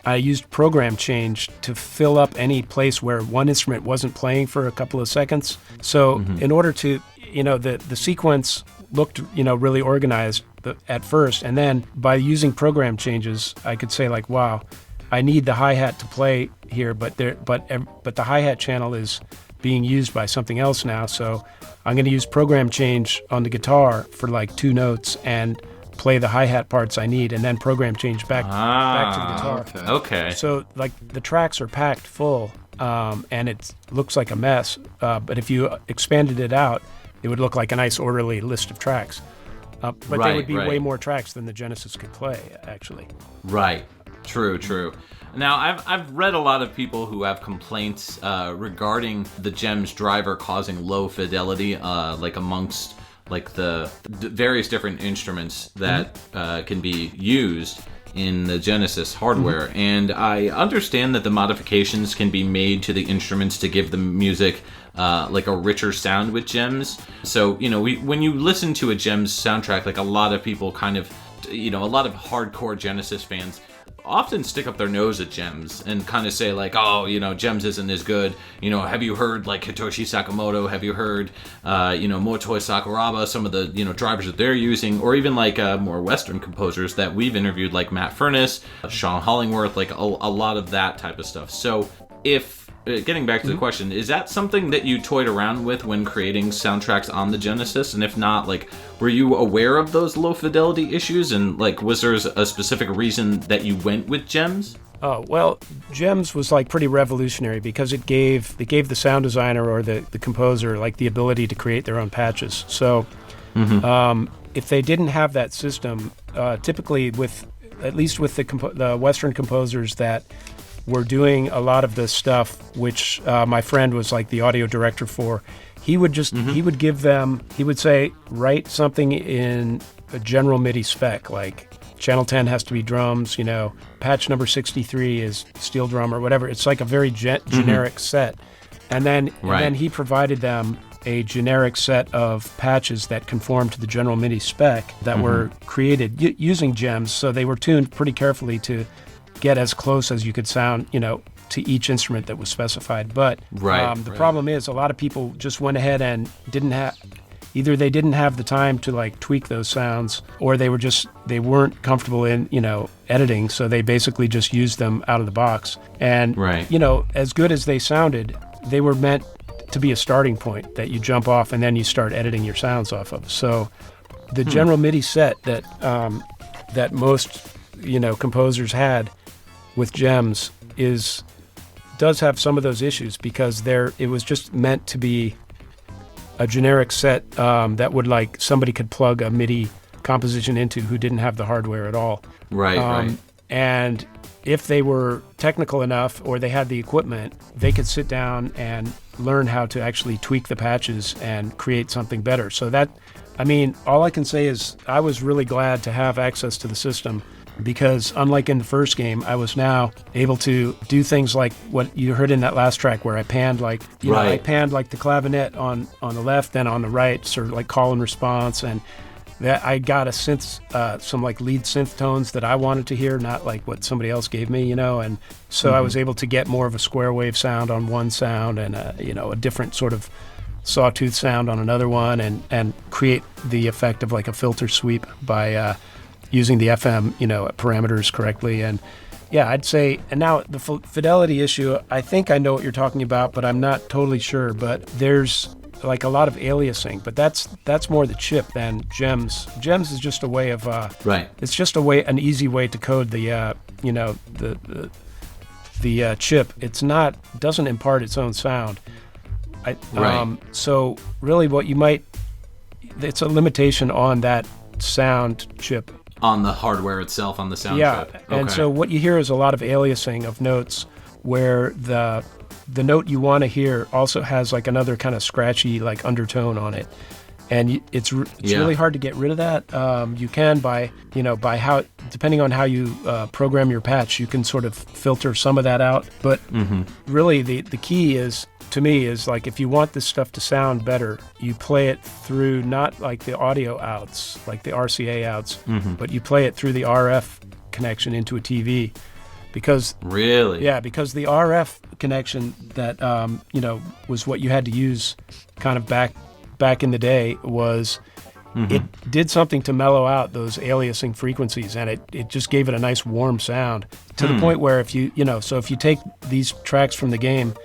I used program change to fill up any place where one instrument wasn't playing for a couple of seconds. So in order to, the sequence looked, really organized at first. And then by using program changes, I could say like, wow, I need the hi-hat to play here, but the hi-hat channel is being used by something else now. So I'm going to use program change on the guitar for like 2 notes and play the hi-hat parts I need, and then program change back to the guitar. Okay. So like the tracks are packed full, and it looks like a mess. But if you expanded it out, it would look like a nice orderly list of tracks. But there would be way more tracks than the Genesis could play, actually. Right. True. Now, I've read a lot of people who have complaints regarding the GEMS driver causing low fidelity, like amongst like the various different instruments that can be used in the Genesis hardware. And I understand that the modifications can be made to the instruments to give the music like a richer sound with GEMS. So, when you listen to a GEMS soundtrack, like a lot of people kind of, a lot of hardcore Genesis fans often stick up their nose at GEMS and kind of say like, oh, GEMS isn't as good. Have you heard like Hitoshi Sakamoto? Have you heard, Motoi Sakuraba, some of the, drivers that they're using, or even like more Western composers that we've interviewed, like Matt Furness, Sean Hollingworth, like a lot of that type of stuff. So if, getting back to the question, is that something that you toyed around with when creating soundtracks on the Genesis? And if not, like, were you aware of those low fidelity issues? And like, was there a specific reason that you went with GEMS? Oh, well, GEMS was like pretty revolutionary because it gave the sound designer or the composer like the ability to create their own patches. So if they didn't have that system, typically at least with the Western composers that were doing a lot of this stuff, which my friend was like the audio director for, he would say, write something in a general MIDI spec, like channel 10 has to be drums, patch number 63 is steel drum or whatever. It's like a very generic set. And then he provided them a generic set of patches that conformed to the general MIDI spec that were created using GEMS. So they were tuned pretty carefully to get as close as you could sound, to each instrument that was specified. But the problem is a lot of people just went ahead and either they didn't have the time to like tweak those sounds, or they weren't comfortable in, editing. So they basically just used them out of the box. And, as good as they sounded, they were meant to be a starting point that you jump off and then you start editing your sounds off of. So the general MIDI set that most, composers had with GEMS does have some of those issues because it was just meant to be a generic set that would like somebody could plug a MIDI composition into who didn't have the hardware at all. Right. And if they were technical enough or they had the equipment, they could sit down and learn how to actually tweak the patches and create something better. So all I can say is I was really glad to have access to the system, because unlike in the first game, I was now able to do things like what you heard in that last track where I panned like, I panned like the clavinet on the left, then on the right, sort of like call and response. And that I got a synth, some like lead synth tones that I wanted to hear, not like what somebody else gave me, and so I was able to get more of a square wave sound on one sound and a different sort of sawtooth sound on another one, and create the effect of like a filter sweep by using the FM, parameters correctly. And yeah, I'd say, and now the fidelity issue, I think I know what you're talking about, but I'm not totally sure. But there's like a lot of aliasing, but that's more the chip than GEMS. GEMS is just a way of It's just an easy way to code the chip. Doesn't impart its own sound. So really, it's a limitation on that sound chip. On the hardware itself, on the sound chip. Okay. And so what you hear is a lot of aliasing of notes where the note you want to hear also has like another kind of scratchy like undertone on it. and it's really hard to get rid of that. You can by how, depending on how you program your patch, you can sort of filter some of that out. But really, the key is, to me, is like, if you want this stuff to sound better, you play it through not like the audio outs, like the RCA outs, but you play it through the RF connection into a TV. Because because the RF connection that was what you had to use kind of back in the day was it did something to mellow out those aliasing frequencies, and it just gave it a nice warm sound to the point where if you take these tracks from the game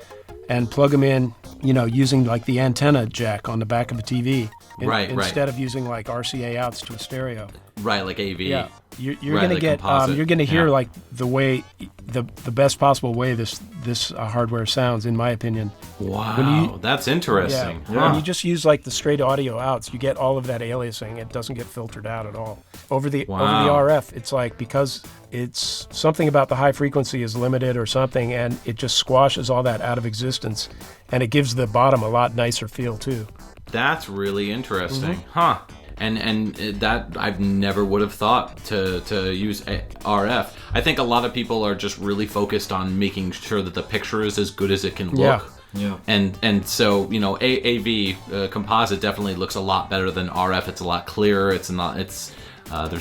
and plug them in, using like the antenna jack on the back of a TV instead of using like RCA outs to a stereo. Right, like AV. Yeah, you're gonna get you're gonna hear like the way the best possible way this hardware sounds, in my opinion. Wow, that's interesting. Yeah. When you just use like the straight audio outs, you get all of that aliasing. It doesn't get filtered out at all. Over the RF, it's like, because it's something about the high frequency is limited or something, and it just squashes all that out of existence, and it gives the bottom a lot nicer feel too. That's really interesting, huh? And that I've never would have thought to use RF. I think a lot of people are just really focused on making sure that the picture is as good as it can look. Yeah. And so AV composite definitely looks a lot better than RF. It's a lot clearer. There's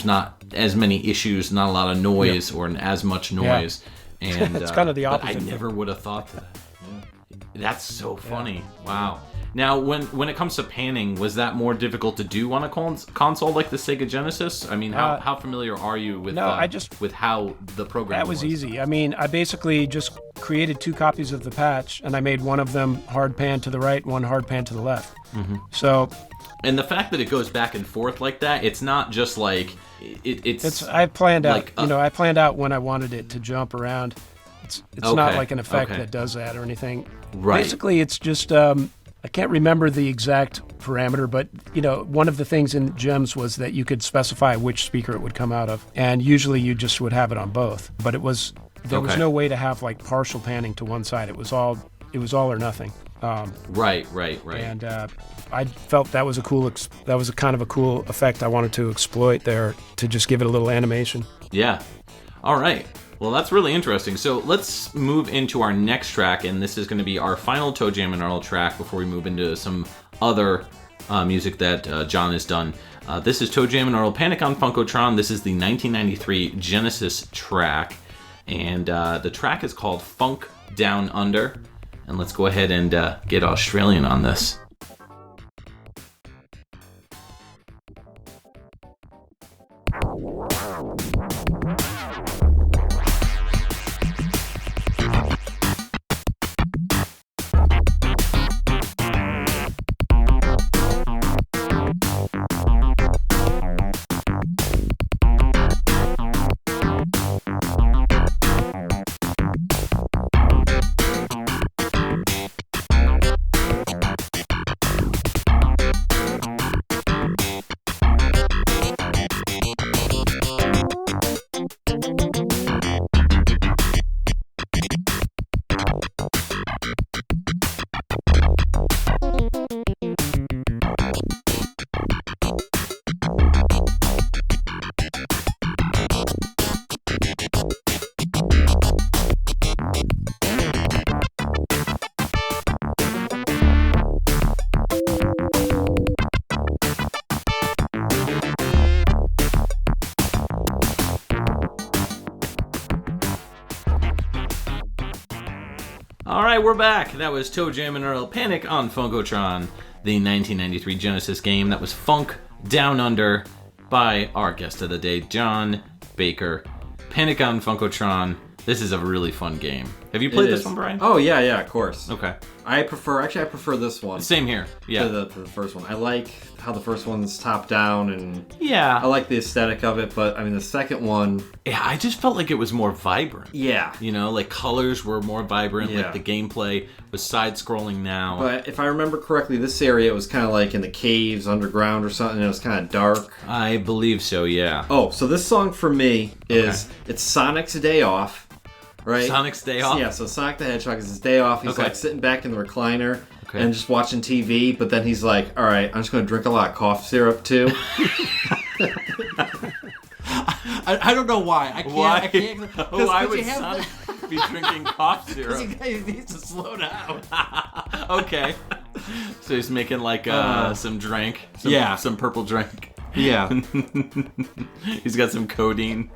not as many issues, not a lot of noise or as much noise. Yeah. And it's kind of the opposite. I never would have thought that. That's so funny. Wow. Now, when it comes to panning, was that more difficult to do on a console like the Sega Genesis? I mean, how familiar are you with with how the program That was easy. I mean, I basically just created 2 copies of the patch, and I made one of them hard pan to the right, one hard pan to the left. So, and the fact that it goes back and forth like that, it's not just like it's. I planned out. I planned out when I wanted it to jump around. It's not like an effect that does that or anything. Right. Basically, it's just. I can't remember the exact parameter, but one of the things in Gems was that you could specify which speaker it would come out of, and usually you just would have it on both. But there was no way to have like partial panning to one side. It was all or nothing. Right. And I felt that was a kind of a cool effect I wanted to exploit there, to just give it a little animation. Yeah. All right. Well, that's really interesting. So let's move into our next track, and this is going to be our final Toe Jam and Earl track before we move into some other music that John has done. This is Toe Jam and Earl, Panic on Funkotron. This is the 1993 Genesis track, and the track is called Funk Down Under. And let's go ahead and get Australian on this. All right, we're back. That was Toe Jam and Earl, Panic on Funkotron, the 1993 Genesis game that was Funk Down Under by our guest of the day, John Baker. Panic on Funkotron. This is a really fun game. Have you played this one, Brian? Oh, yeah, of course. Okay. I prefer this one. Same here, yeah. To the first one. I like how the first one's top down, and yeah, I like the aesthetic of it, but I mean the second one, yeah, I just felt like it was more vibrant. Yeah. Like colors were more vibrant, like the gameplay was side-scrolling now. But if I remember correctly, this area was kind of like in the caves underground or something, and it was kind of dark. I believe so, yeah. Oh, so this song for me is, it's Sonic's Day Off. Right? Sonic's Day Off? Yeah, so Sonic the Hedgehog is his day off. He's like sitting back in the recliner. and just watching TV. But then he's like, all right, I'm just going to drink a lot of cough syrup too. I don't know why. I can't. Why would Sonic be drinking cough syrup? He needs to slow down. Okay. So he's making like some drink. Some purple drink. Yeah. He's got some codeine.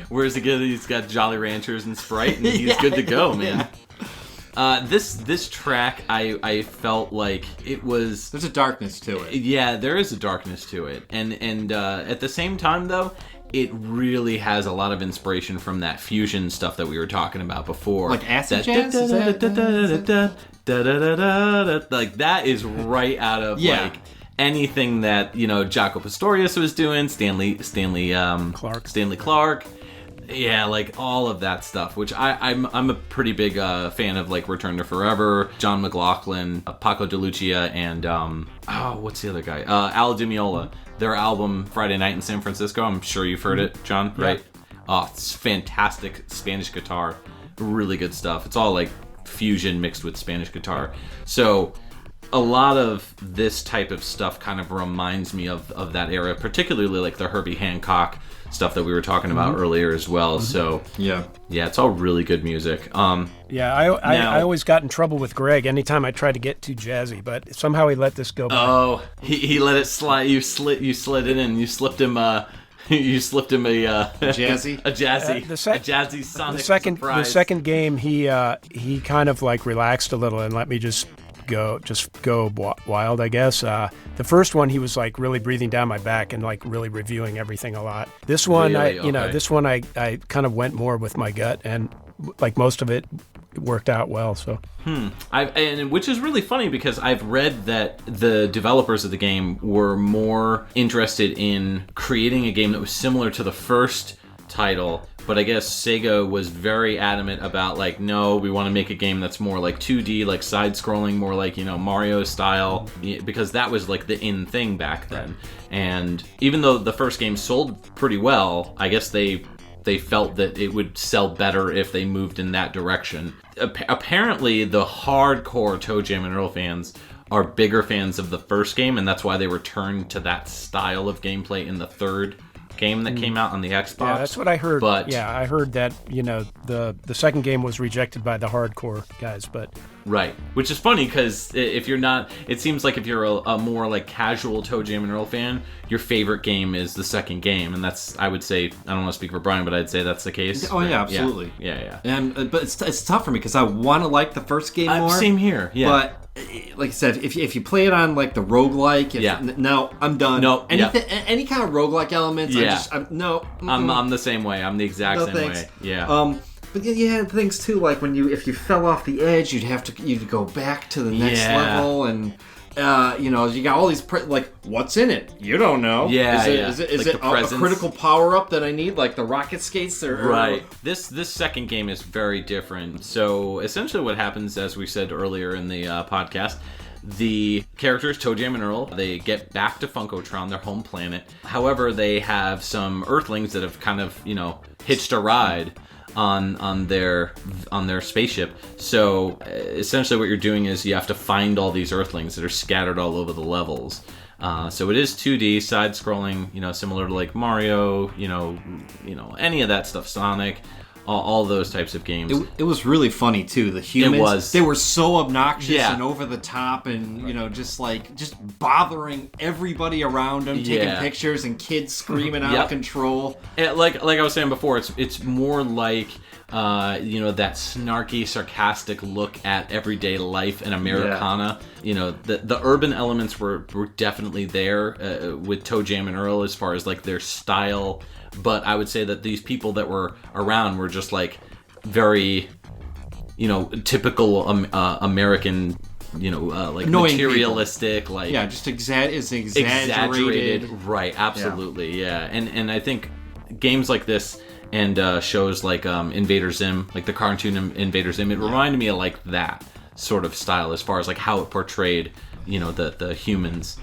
Where's he good? He's got Jolly Ranchers and Sprite, and he's good to go, man. This track, I felt like it was... There's a darkness to it. Yeah, there is a darkness to it. And at the same time, though, it really has a lot of inspiration from that fusion stuff that we were talking about before. Like acid jazz? Like, that is right out of, like, anything that, Jaco Pastorius was doing, Stanley Clark. Yeah, like all of that stuff, which I'm a pretty big fan of, like Return to Forever, John McLaughlin, Paco de Lucia, and what's the other guy? Al Di Meola. Their album Friday Night in San Francisco. I'm sure you've heard it, John, right? Oh, it's fantastic Spanish guitar, really good stuff. It's all like fusion mixed with Spanish guitar. So a lot of this type of stuff kind of reminds me of that era, particularly like the Herbie Hancock stuff that we were talking about earlier as well. So yeah, it's all really good music. I always got in trouble with Greg anytime I tried to get too jazzy, but somehow he let this go by. Oh, he let it slide. You slid it in. You slipped him. You slipped him a jazzy, a jazzy Sonic surprise. The second game, he kind of like relaxed a little and let me just go wild, I guess. The first one, he was like really breathing down my back and like really reviewing everying a lot. This one, really? This one I kind of went more with my gut, and like most of it worked out well. So, and which is really funny because I've read that the developers of the game were more interested in creating a game that was similar to the first title, but I guess Sega was very adamant about like, no, we want to make a game that's more like 2D, like side-scrolling, more like, Mario style, because that was like the in thing back then. And even though the first game sold pretty well, I guess they felt that it would sell better if they moved in that direction. Apparently, the hardcore ToeJam and Earl fans are bigger fans of the first game, and that's why they returned to that style of gameplay in the third game that came out on the Xbox. Yeah, that's what I heard. But I heard that the second game was rejected by the hardcore guys, but right, which is funny because if you're not, it seems like if you're a more like casual ToeJam and Earl fan, your favorite game is the second game, and that's, I would say, I don't want to speak for Brian, but I'd say that's the case. Oh yeah, absolutely. Yeah. And but it's tough for me because I want to like the first game more. Same here. Yeah. But like I said, if you play it on like the roguelike, no, I'm done. No, any kind of roguelike elements, I'm the same way. I'm the exact same thanks. way. Yeah. But you had things too, like if you fell off the edge, you'd go back to the next level, and you got all these like, what's in it? You don't know. Yeah, Is it a critical power up that I need, like the rocket skates? Right. This second game is very different. So essentially, what happens, as we said earlier in the podcast, the characters ToeJam and Earl, they get back to Funkotron, their home planet. However, they have some Earthlings that have kind of hitched a ride on their spaceship. So essentially what you're doing is you have to find all these Earthlings that are scattered all over the levels. So it is 2D, side-scrolling, similar to like Mario, any of that stuff, Sonic, all those types of games. It was really funny too. The humans, they were so obnoxious and over the top, and just bothering everybody around them, taking pictures, and kids screaming out of control. And like I was saying before, it's more like that snarky, sarcastic look at everyday life in Americana. The urban elements were definitely there with ToeJam and Earl as far as like their style. But I would say that these people that were around were just like very, typical American, like annoying materialistic, people. Like just exaggerated. Right, absolutely, yeah. And I think games like this and shows like Invader Zim, like the cartoon Invader Zim, it reminded me of like that sort of style as far as like how it portrayed, the humans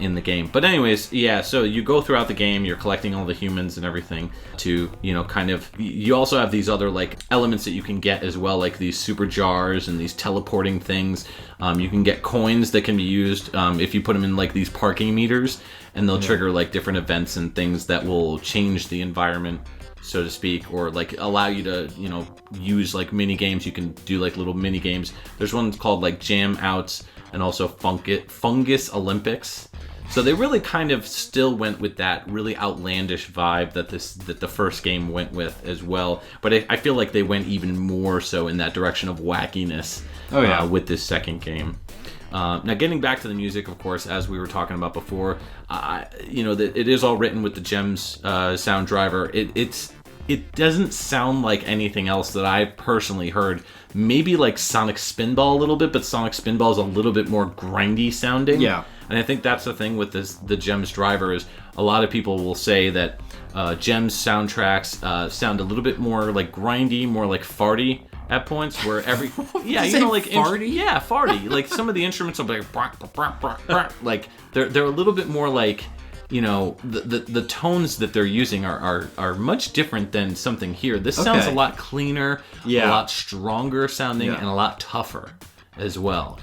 in the game. But anyways, yeah, so you go throughout the game, you're collecting all the humans and everything to, kind of, you also have these other like elements that you can get as well, like these super jars and these teleporting things. You can get coins that can be used if you put them in like these parking meters, and they'll trigger like different events and things that will change the environment, so to speak, or like allow you to, use like mini games. You can do like little mini games. There's one called like Jam Outs and also Fungus Olympics. So they really kind of still went with that really outlandish vibe that the first game went with as well. But I feel like they went even more so in that direction of wackiness with this second game. Now, getting back to the music, of course, as we were talking about before, it is all written with the Gems sound driver. It doesn't sound like anything else that I've personally heard. Maybe like Sonic Spinball a little bit, but Sonic Spinball is a little bit more grindy sounding. Yeah. And I think that's the thing with the Gems driver is a lot of people will say that Gems soundtracks sound a little bit more like grindy, more like farty at points, where every like farty? Farty. Like some of the instruments are like they're a little bit more like, the tones that they're using are much different than something here. This sounds a lot cleaner, a lot stronger sounding, and a lot tougher as well,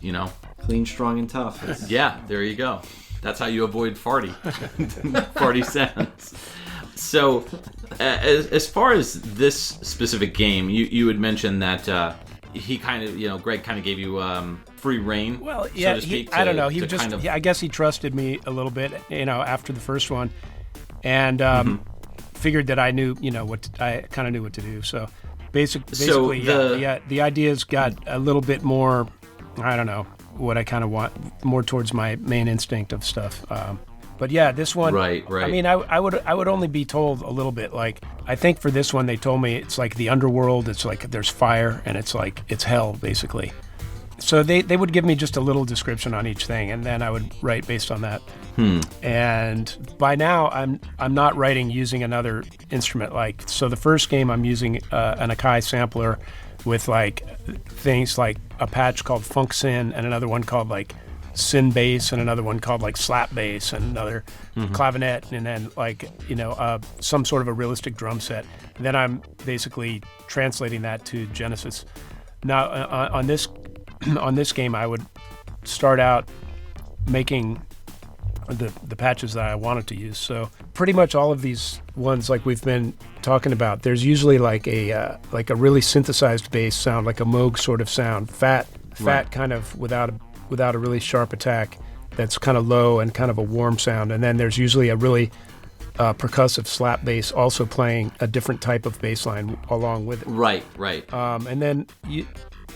Clean, strong, and tough. Yeah, there you go. That's how you avoid farty. Farty sounds. So, as far as this specific game, you had mentioned that he kind of, Greg kind of gave you free reign. Well, yeah, so to speak, I don't know. He just, I guess he trusted me a little bit, after the first one, and figured that I knew, I kind of knew what to do. So, basically, the ideas got a little bit more, I don't know, what I kind of want, more towards my main instinct of stuff. But yeah, this one, right. I mean, I would only be told a little bit. Like, I think for this one, they told me it's like the underworld. It's like there's fire, and it's like it's hell, basically. So they would give me just a little description on each thing, and then I would write based on that. And by now, I'm not writing using another instrument. Like, so the first game, I'm using an Akai sampler with like things like a patch called Funk Sin, and another one called like Sin Bass, and another one called like Slap Bass, and another clavinet, and then like some sort of a realistic drum set. And then I'm basically translating that to Genesis. Now on this game, I would start out making the patches that I wanted to use. So pretty much all of these ones, like we've been talking about, there's usually like a really synthesized bass sound, like a Moog sort of sound, fat, kind of without a really sharp attack. That's kind of low and kind of a warm sound. And then there's usually a really percussive slap bass also playing a different type of bass line along with it. Right. And then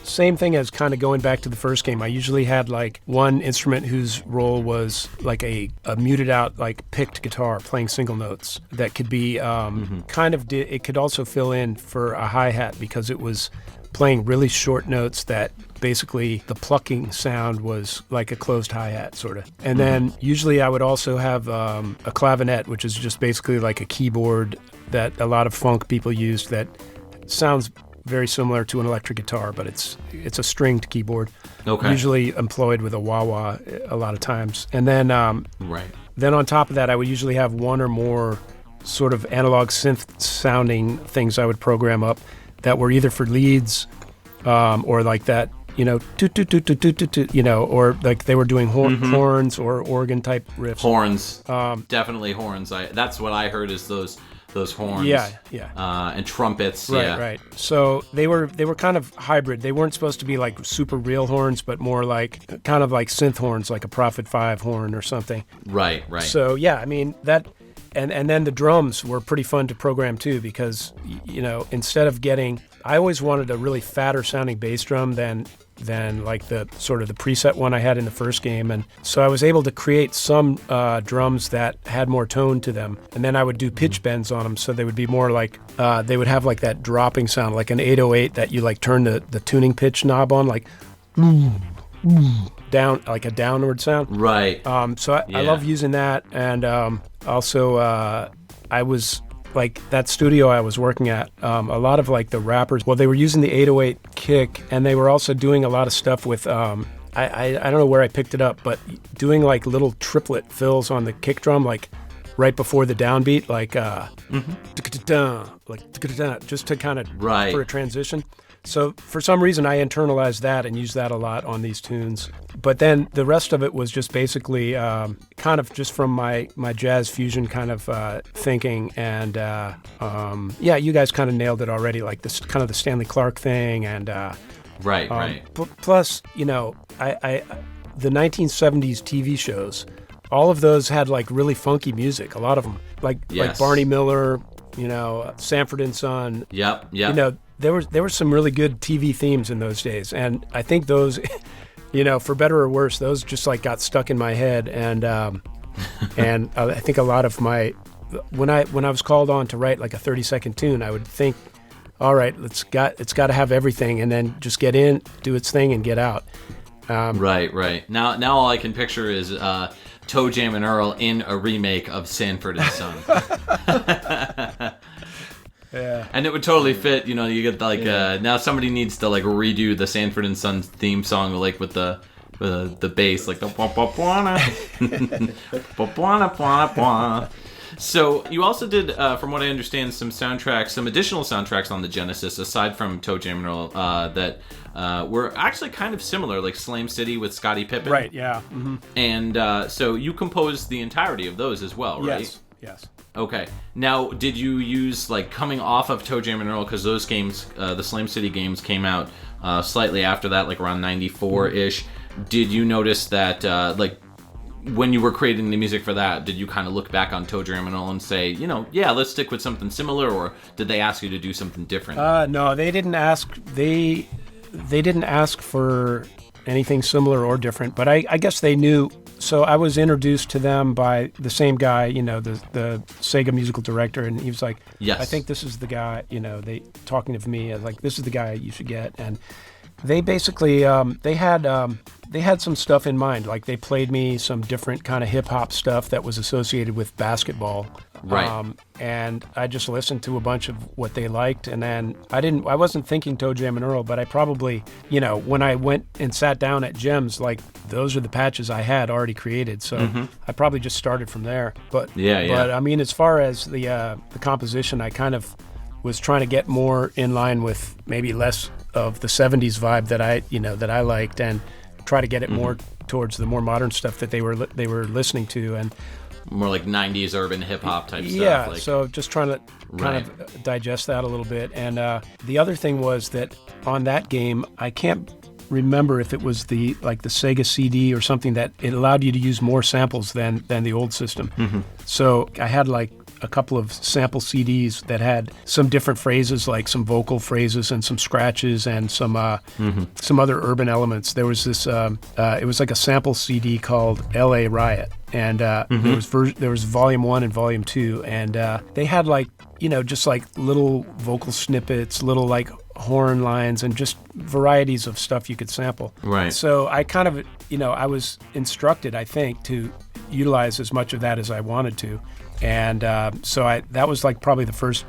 same thing as kind of going back to the first game. I usually had like one instrument whose role was like a muted out, like picked guitar playing single notes that could be it could also fill in for a hi-hat because it was playing really short notes that basically the plucking sound was like a closed hi-hat sort of. And then usually I would also have a clavinet, which is just basically like a keyboard that a lot of funk people used that sounds very similar to an electric guitar, but it's a stringed keyboard. Okay. Usually employed with a wah-wah a lot of times. And then then on top of that, I would usually have one or more sort of analog synth sounding things I would program up that were either for leads or like that, or like they were doing horns or organ type riffs. Horns, definitely horns. That's what I heard is those horns. Yeah. And trumpets. Right. So they were kind of hybrid. They weren't supposed to be like super real horns, but more like kind of like synth horns, like a Prophet 5 horn or something. Right. So yeah, I mean that. And then the drums were pretty fun to program too because, instead of I always wanted a really fatter sounding bass drum than like the sort of the preset one I had in the first game. And so I was able to create some drums that had more tone to them. And then I would do pitch bends on them so they would be more like, they would have like that dropping sound, like an 808 that you like turn the tuning pitch knob on, like down, like a downward sound. Right. So I love using that. And also I was like that studio I was working at, a lot of like the rappers, they were using the 808 kick, and they were also doing a lot of stuff with I don't know where I picked it up, but doing like little triplet fills on the kick drum, like right before the downbeat, like just to kind of for a transition. So for some reason, I internalized that and used that a lot on these tunes. But then the rest of it was just basically kind of just from my jazz fusion kind of thinking. And yeah, you guys kind of nailed it already, like this kind of the Stanley Clarke thing. And right. Plus, you know, I the 1970s TV shows, all of those had like really funky music. A lot of them, like Barney Miller, you know, Sanford and Son. Yep. You know, there were some really good TV themes in those days, and I think those, you know, for better or worse, those just like got stuck in my head, and and I think a lot of my when I was called on to write like a 30-second tune, I would think, all right, it's got to have everything, and then just get in, do its thing, and get out. Right. Now all I can picture is Toe Jam and Earl in a remake of Sanford and Son. Yeah. And it would totally fit, you know, you get like now somebody needs to like redo the Sanford and Son theme song like with the bass, like the So you also did, from what I understand, some additional soundtracks on the Genesis aside from Toe Jam and Earl that were actually kind of similar, like Slam City with Scottie Pippen. Right, yeah. Mm-hmm. And so you composed the entirety of those as well, right? Yes. Okay. Now, did you use, like, coming off of Toe Jam and Earl, because those games, the Slam City games came out slightly after that, like around 94-ish. Did you notice that, like, when you were creating the music for that, did you kind of look back on Toe Jam and Earl and say, you know, yeah, let's stick with something similar, or did they ask you to do something different? No, they didn't ask. They didn't ask for anything similar or different, but I guess they knew. So I was introduced to them by the same guy, you know, the Sega musical director, and he was like, yes, I think this is the guy, you know, they talking to me, like, this is the guy you should get. And they basically, they had some stuff in mind. Like, they played me some different kind of hip-hop stuff that was associated with basketball. Right. And I just listened to a bunch of what they liked, and then I wasn't thinking Toe Jam and Earl, but I probably, you know, when I went and sat down at Gems, like, those are the patches I had already created, so I probably just started from there. But But I mean, as far as the composition, I kind of was trying to get more in line with maybe less of the 70s vibe that I liked, and try to get it more towards the more modern stuff that they were listening to, and more like 90s urban hip-hop type stuff. Yeah, like, so just trying to kind of digest that a little bit. And the other thing was that on that game, I can't remember if it was the Sega CD or something, that it allowed you to use more samples than the old system. So I had like a couple of sample CDs that had some different phrases, like some vocal phrases and some scratches and some other urban elements. There was this, it was like a sample CD called L.A. Riot, and there was Volume 1 and Volume 2, and they had like, you know, just like little vocal snippets, little like horn lines, and just varieties of stuff you could sample. Right. So I kind of, you know, I was instructed, I think, to utilize as much of that as I wanted to. And so that was like probably the first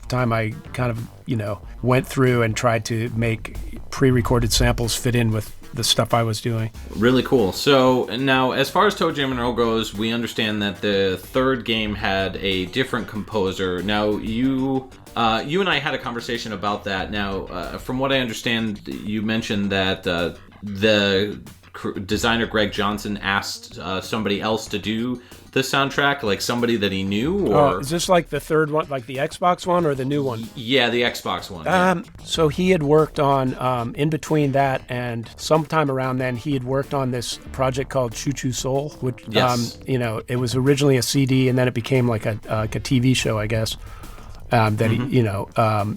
time I kind of, you know, went through and tried to make pre-recorded samples fit in with the stuff I was doing. Really cool. So now, as far as Toe Jam and Earl goes, we understand that the third game had a different composer. Now, you and I had a conversation about that. Now, from what I understand, you mentioned that the designer Greg Johnson asked somebody else to do the soundtrack, like somebody that he knew, or is this like the third one, like the Xbox one or the new one? Yeah, the Xbox one. So he had worked on in between that and sometime around then he had worked on this project called Choo Choo Soul, which you know, it was originally a CD and then it became like a TV show, I guess. That he, you know,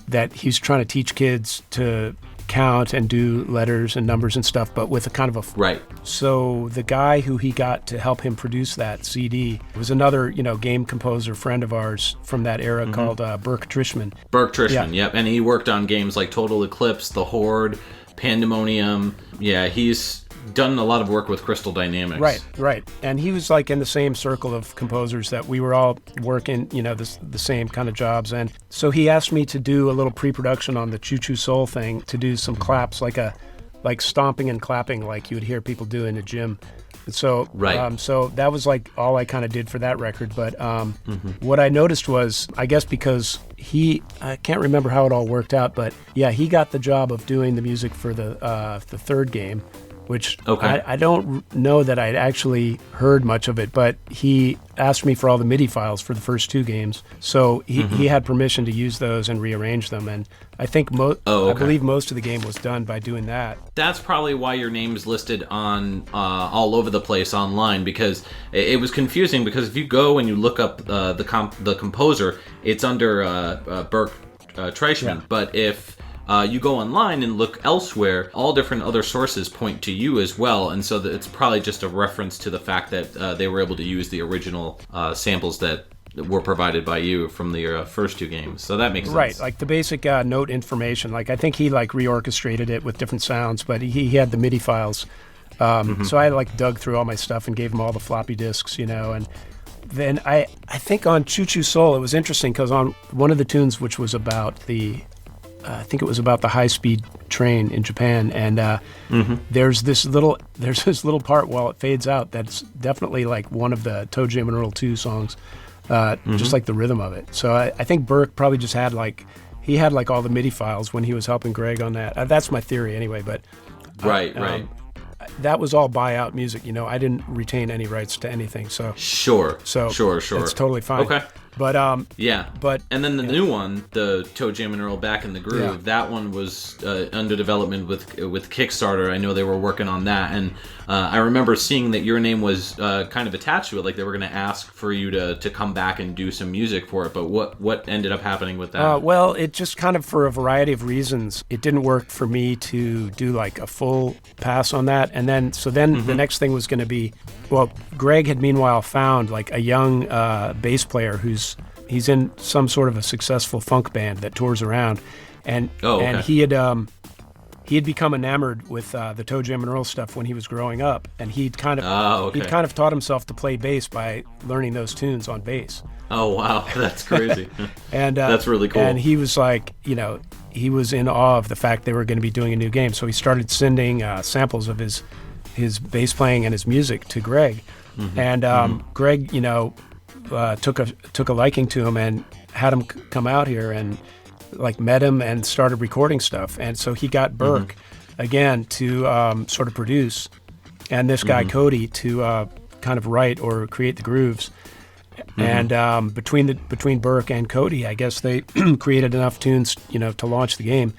that he's trying to teach kids to count and do letters and numbers and stuff, but with a kind of a right. So the guy who he got to help him produce that CD was another, you know, game composer friend of ours from that era called Burke Trishman. Burke Trishman, yep, and he worked on games like Total Eclipse, The Horde, Pandemonium. Yeah, he's done a lot of work with Crystal Dynamics. Right. And he was like in the same circle of composers that we were all working, you know, the same kind of jobs. And so he asked me to do a little pre-production on the Choo Choo Soul thing, to do some claps, like a like stomping and clapping like you would hear people do in a gym. And so, Right. So that was like all I kind of did for that record. But what I noticed was, I guess because I can't remember how it all worked out, but yeah, he got the job of doing the music for the third game, which I don't know that I'd actually heard much of it, but he asked me for all the MIDI files for the first 2 games. So he had permission to use those and rearrange them. And I think I believe most of the game was done by doing that. That's probably why your name's listed on all over the place online, because it was confusing. Because if you go and you look up the composer, it's under Burke Treichman. Yeah. But if you go online and look elsewhere, all different other sources point to you as well, and so it's probably just a reference to the fact that they were able to use the original samples that were provided by you from the first 2 games. So that makes sense. Right, like the basic note information. Like I think he like reorchestrated it with different sounds, but he had the MIDI files. So I like dug through all my stuff and gave him all the floppy disks, and then I think on Choo Choo Soul it was interesting because on one of the tunes, which was about I think it was about the high-speed train in Japan, and there's this little part while it fades out that's definitely like one of the Toe Jam and Earl 2 songs, just like the rhythm of it. So I think Burke probably just had all the MIDI files when he was helping Greg on that. That's my theory anyway, but Right. that was all buyout music. I didn't retain any rights to anything. So Sure. So Sure. it's totally fine. Okay. But Yeah. but and then the new one, the Toe Jam and Earl Back in the Groove, that one was under development with Kickstarter. I know they were working on that, and I remember seeing that your name was kind of attached to it, like they were going to ask for you to come back and do some music for it. But what ended up happening with that? Well, it just kind of, for a variety of reasons, it didn't work for me to do like a full pass on that. And then the next thing was going to be, well, Greg had meanwhile found like a young bass player he's in some sort of a successful funk band that tours around, and he had become enamored with the Toe Jam and Earl stuff when he was growing up, and he'd kind of taught himself to play bass by learning those tunes on bass. Oh wow, that's crazy. And that's really cool. And he was like, he was in awe of the fact they were going to be doing a new game, so he started sending samples of his bass playing and his music to Greg, and Greg, took a liking to him and had him come out here and like met him and started recording stuff. And so he got Burke again to sort of produce, and this guy Cody to kind of write or create the grooves. And between Burke and Cody, I guess they created enough tunes, to launch the game.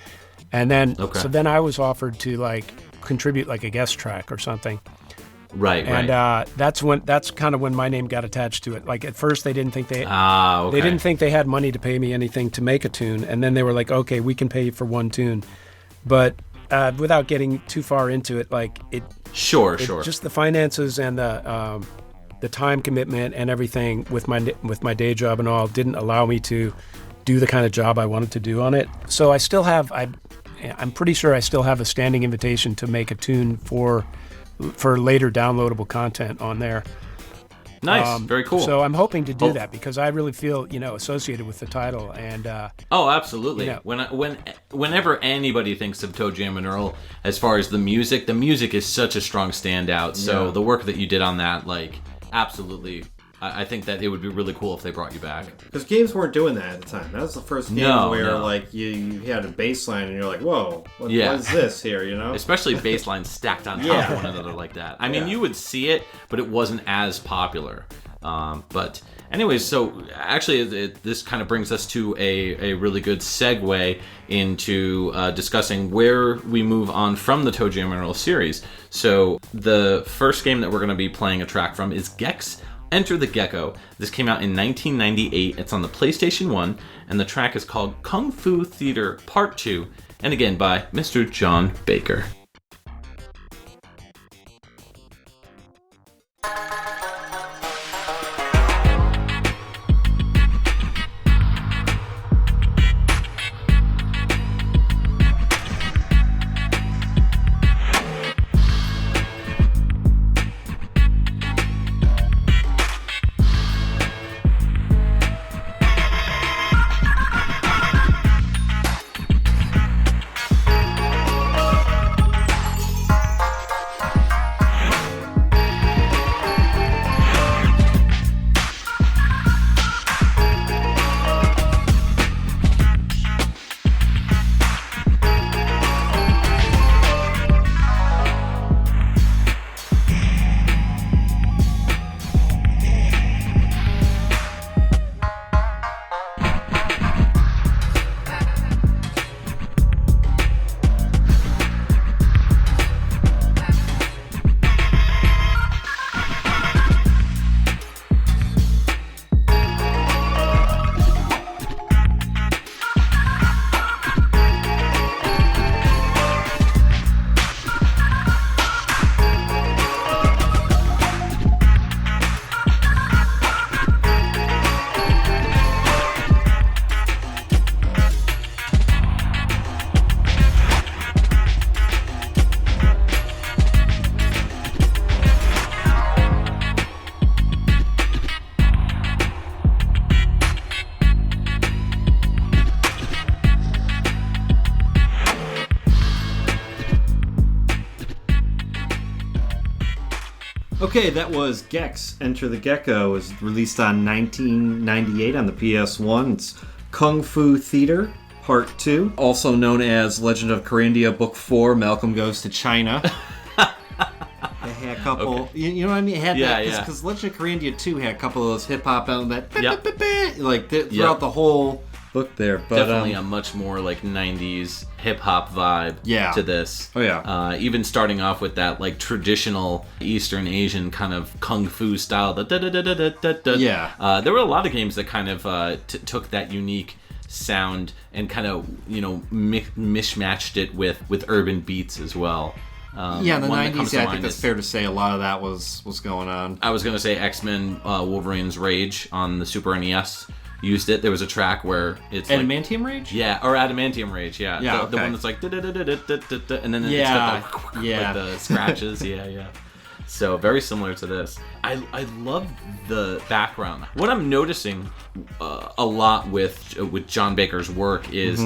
And then so then I was offered to like contribute like a guest track or something. Right. That's kind of when my name got attached to it. Like at first they didn't think they didn't think they had money to pay me anything to make a tune, and then they were like, okay, we can pay you for one tune, but without getting too far into it, like it. Sure. Just the finances and the time commitment and everything with my day job and all didn't allow me to do the kind of job I wanted to do on it. So I still have I'm pretty sure I still have a standing invitation to make a tune for later downloadable content on there. Nice, very cool. So I'm hoping to do that because I really feel, associated with the title. And oh, absolutely. Whenever anybody thinks of Toe Jam and Earl, as far as the music is such a strong standout. So the work that you did on that, like, absolutely. I think that it would be really cool if they brought you back. Because games weren't doing that at the time. That was the first game where like you had a bass line and you're like, whoa, what is this here, Especially bass lines stacked on top of one another like that. I mean, you would see it, but it wasn't as popular. But anyways, so actually this kind of brings us to a really good segue into discussing where we move on from the Toe Jam and Earl series. So the first game that we're going to be playing a track from is Gex Enter the Gecko. This came out in 1998. It's on the PlayStation 1, and the track is called Kung Fu Theater Part 2, and again by Mr. John Baker. Okay, that was Gex. Enter the Gecko. It was released on 1998 on the PS1. It's Kung Fu Theater Part 2, also known as Legend of Corandia Book 4, Malcolm Goes to China. It had a couple, Okay. you know what I mean? It had Yeah, that, yeah. because Legend of Corandia 2 had a couple of those hip-hop elements, Yep. like throughout Yep. the whole book there. But, Definitely a much more like 90s hip-hop vibe Yeah. to this. Oh, yeah. Even starting off with that like traditional Eastern Asian kind of kung fu style. Yeah. There were a lot of games that kind of took that unique sound and kind of, mishmatched it with urban beats as well. Yeah, in the one that comes 90s, to yeah, I mind think that's is- fair to say a lot of that was going on. I was going to say X-Men Wolverine's Rage on the Super NES used it. There was a track where it's like... Adamantium Rage? Yeah, or Adamantium Rage, yeah. Yeah, The okay. one that's like... And then it's Yeah, got the, yeah. like the scratches. Yeah. So very similar to this. I love the background. What I'm noticing a lot with John Baker's work is...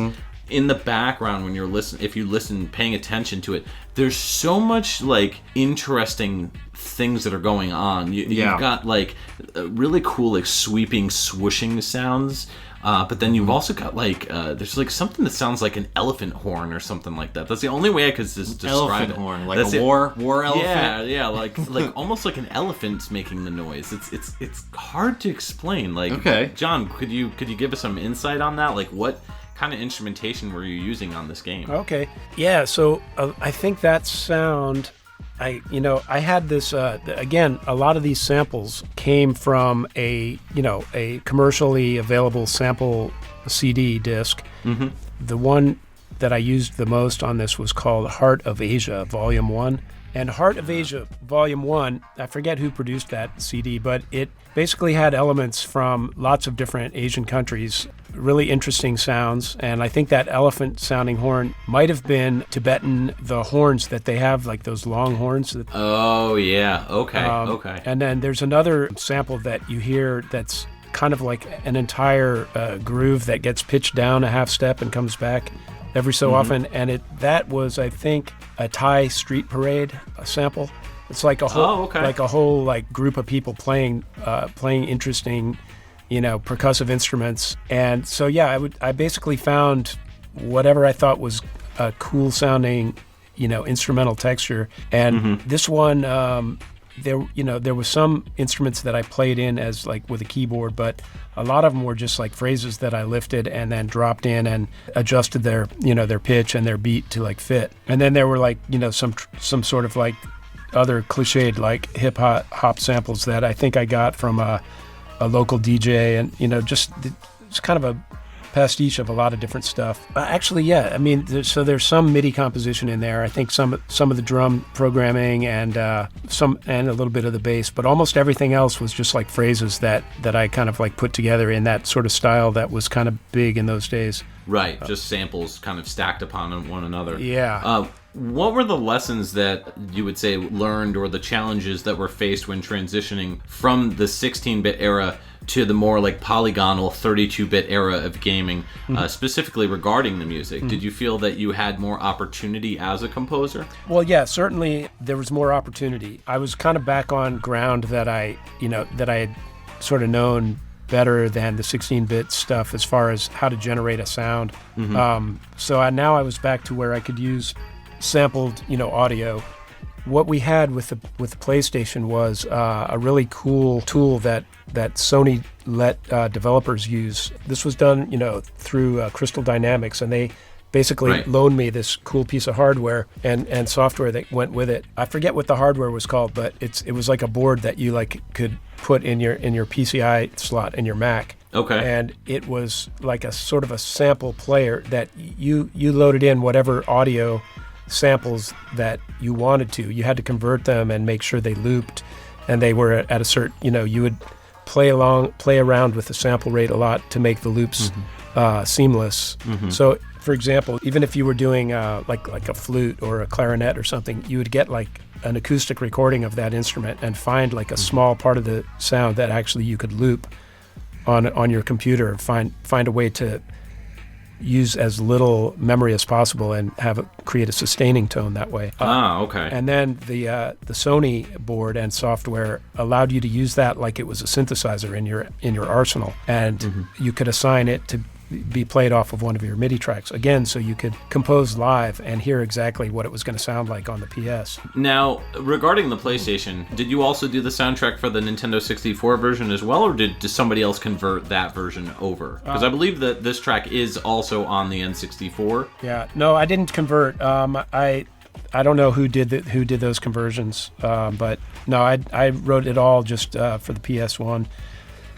In the background, when if you listen, paying attention to it, there's so much like interesting things that are going on. You've got like really cool like sweeping, swooshing sounds, but then you've also got like there's like something that sounds like an elephant horn or something like that. That's the only way I could describe Elephant it. horn, like That's a war elephant? Yeah, like almost like an elephant's making the noise. It's hard to explain. Like, Okay. John, could you give us some insight on that? Like, what kind of instrumentation were you using on this game? Okay. Yeah, so I think that sound, I had this, again, a lot of these samples came from a commercially available sample CD disc. Mm-hmm. The one that I used the most on this was called Heart of Asia, Volume 1. And Heart of Asia, Volume 1, I forget who produced that CD, but it basically had elements from lots of different Asian countries, really interesting sounds. And I think that elephant-sounding horn might have been Tibetan, the horns that they have, like those long horns. Oh, yeah. Okay, okay. And then there's another sample that you hear that's kind of like an entire groove that gets pitched down a half step and comes back every so often, and that was, I think, a Thai street parade sample. It's like a whole like group of people playing interesting, percussive instruments. And so I basically found whatever I thought was a cool sounding, instrumental texture. And this one, there was some instruments that I played in as like with a keyboard, but a lot of them were just like phrases that I lifted and then dropped in and adjusted their pitch and their beat to like fit. And then there were like, some sort of like other cliched like hip hop samples that I think I got from a local DJ, and it's kind of a pastiche of a lot of different stuff. Actually, yeah, I mean, there's some MIDI composition in there. I think some of the drum programming and a little bit of the bass, but almost everything else was just like phrases that I kind of like put together in that sort of style that was kind of big in those days. Right, just samples kind of stacked upon one another. Yeah. What were the lessons that you would say learned, or the challenges that were faced when transitioning from the 16-bit era to the more like polygonal 32-bit era of gaming, specifically regarding the music? Did you feel that you had more opportunity as a composer? Well, yeah, certainly there was more opportunity. I was kind of back on ground that I had sort of known better than the 16-bit stuff as far as how to generate a sound. So now I was back to where I could use sampled, audio. What we had with the PlayStation was a really cool tool that Sony let developers use. This was done, through Crystal Dynamics, and they basically loaned me this cool piece of hardware and software that went with it. I forget what the hardware was called, but it was like a board that you like could put in your PCI slot in your Mac. Okay. And it was like a sort of a sample player that you loaded in whatever audio samples that you wanted to. You had to convert them and make sure they looped, and they were at a certain, you would play around with the sample rate a lot to make the loops seamless. So, for example, even if you were doing like a flute or a clarinet or something, you would get like an acoustic recording of that instrument and find like a small part of the sound that actually you could loop on your computer, and find a way to use as little memory as possible and create a sustaining tone that way. Okay. And then the Sony board and software allowed you to use that like it was a synthesizer in your arsenal, and you could assign it to be played off of one of your MIDI tracks, again, so you could compose live and hear exactly what it was going to sound like on the PS. Now, regarding the PlayStation, did you also do the soundtrack for the Nintendo 64 version as well, or did somebody else convert that version over? Because I believe that this track is also on the N64. Yeah, no, I didn't convert. I don't know who did those conversions, but no, I wrote it all just for the PS1.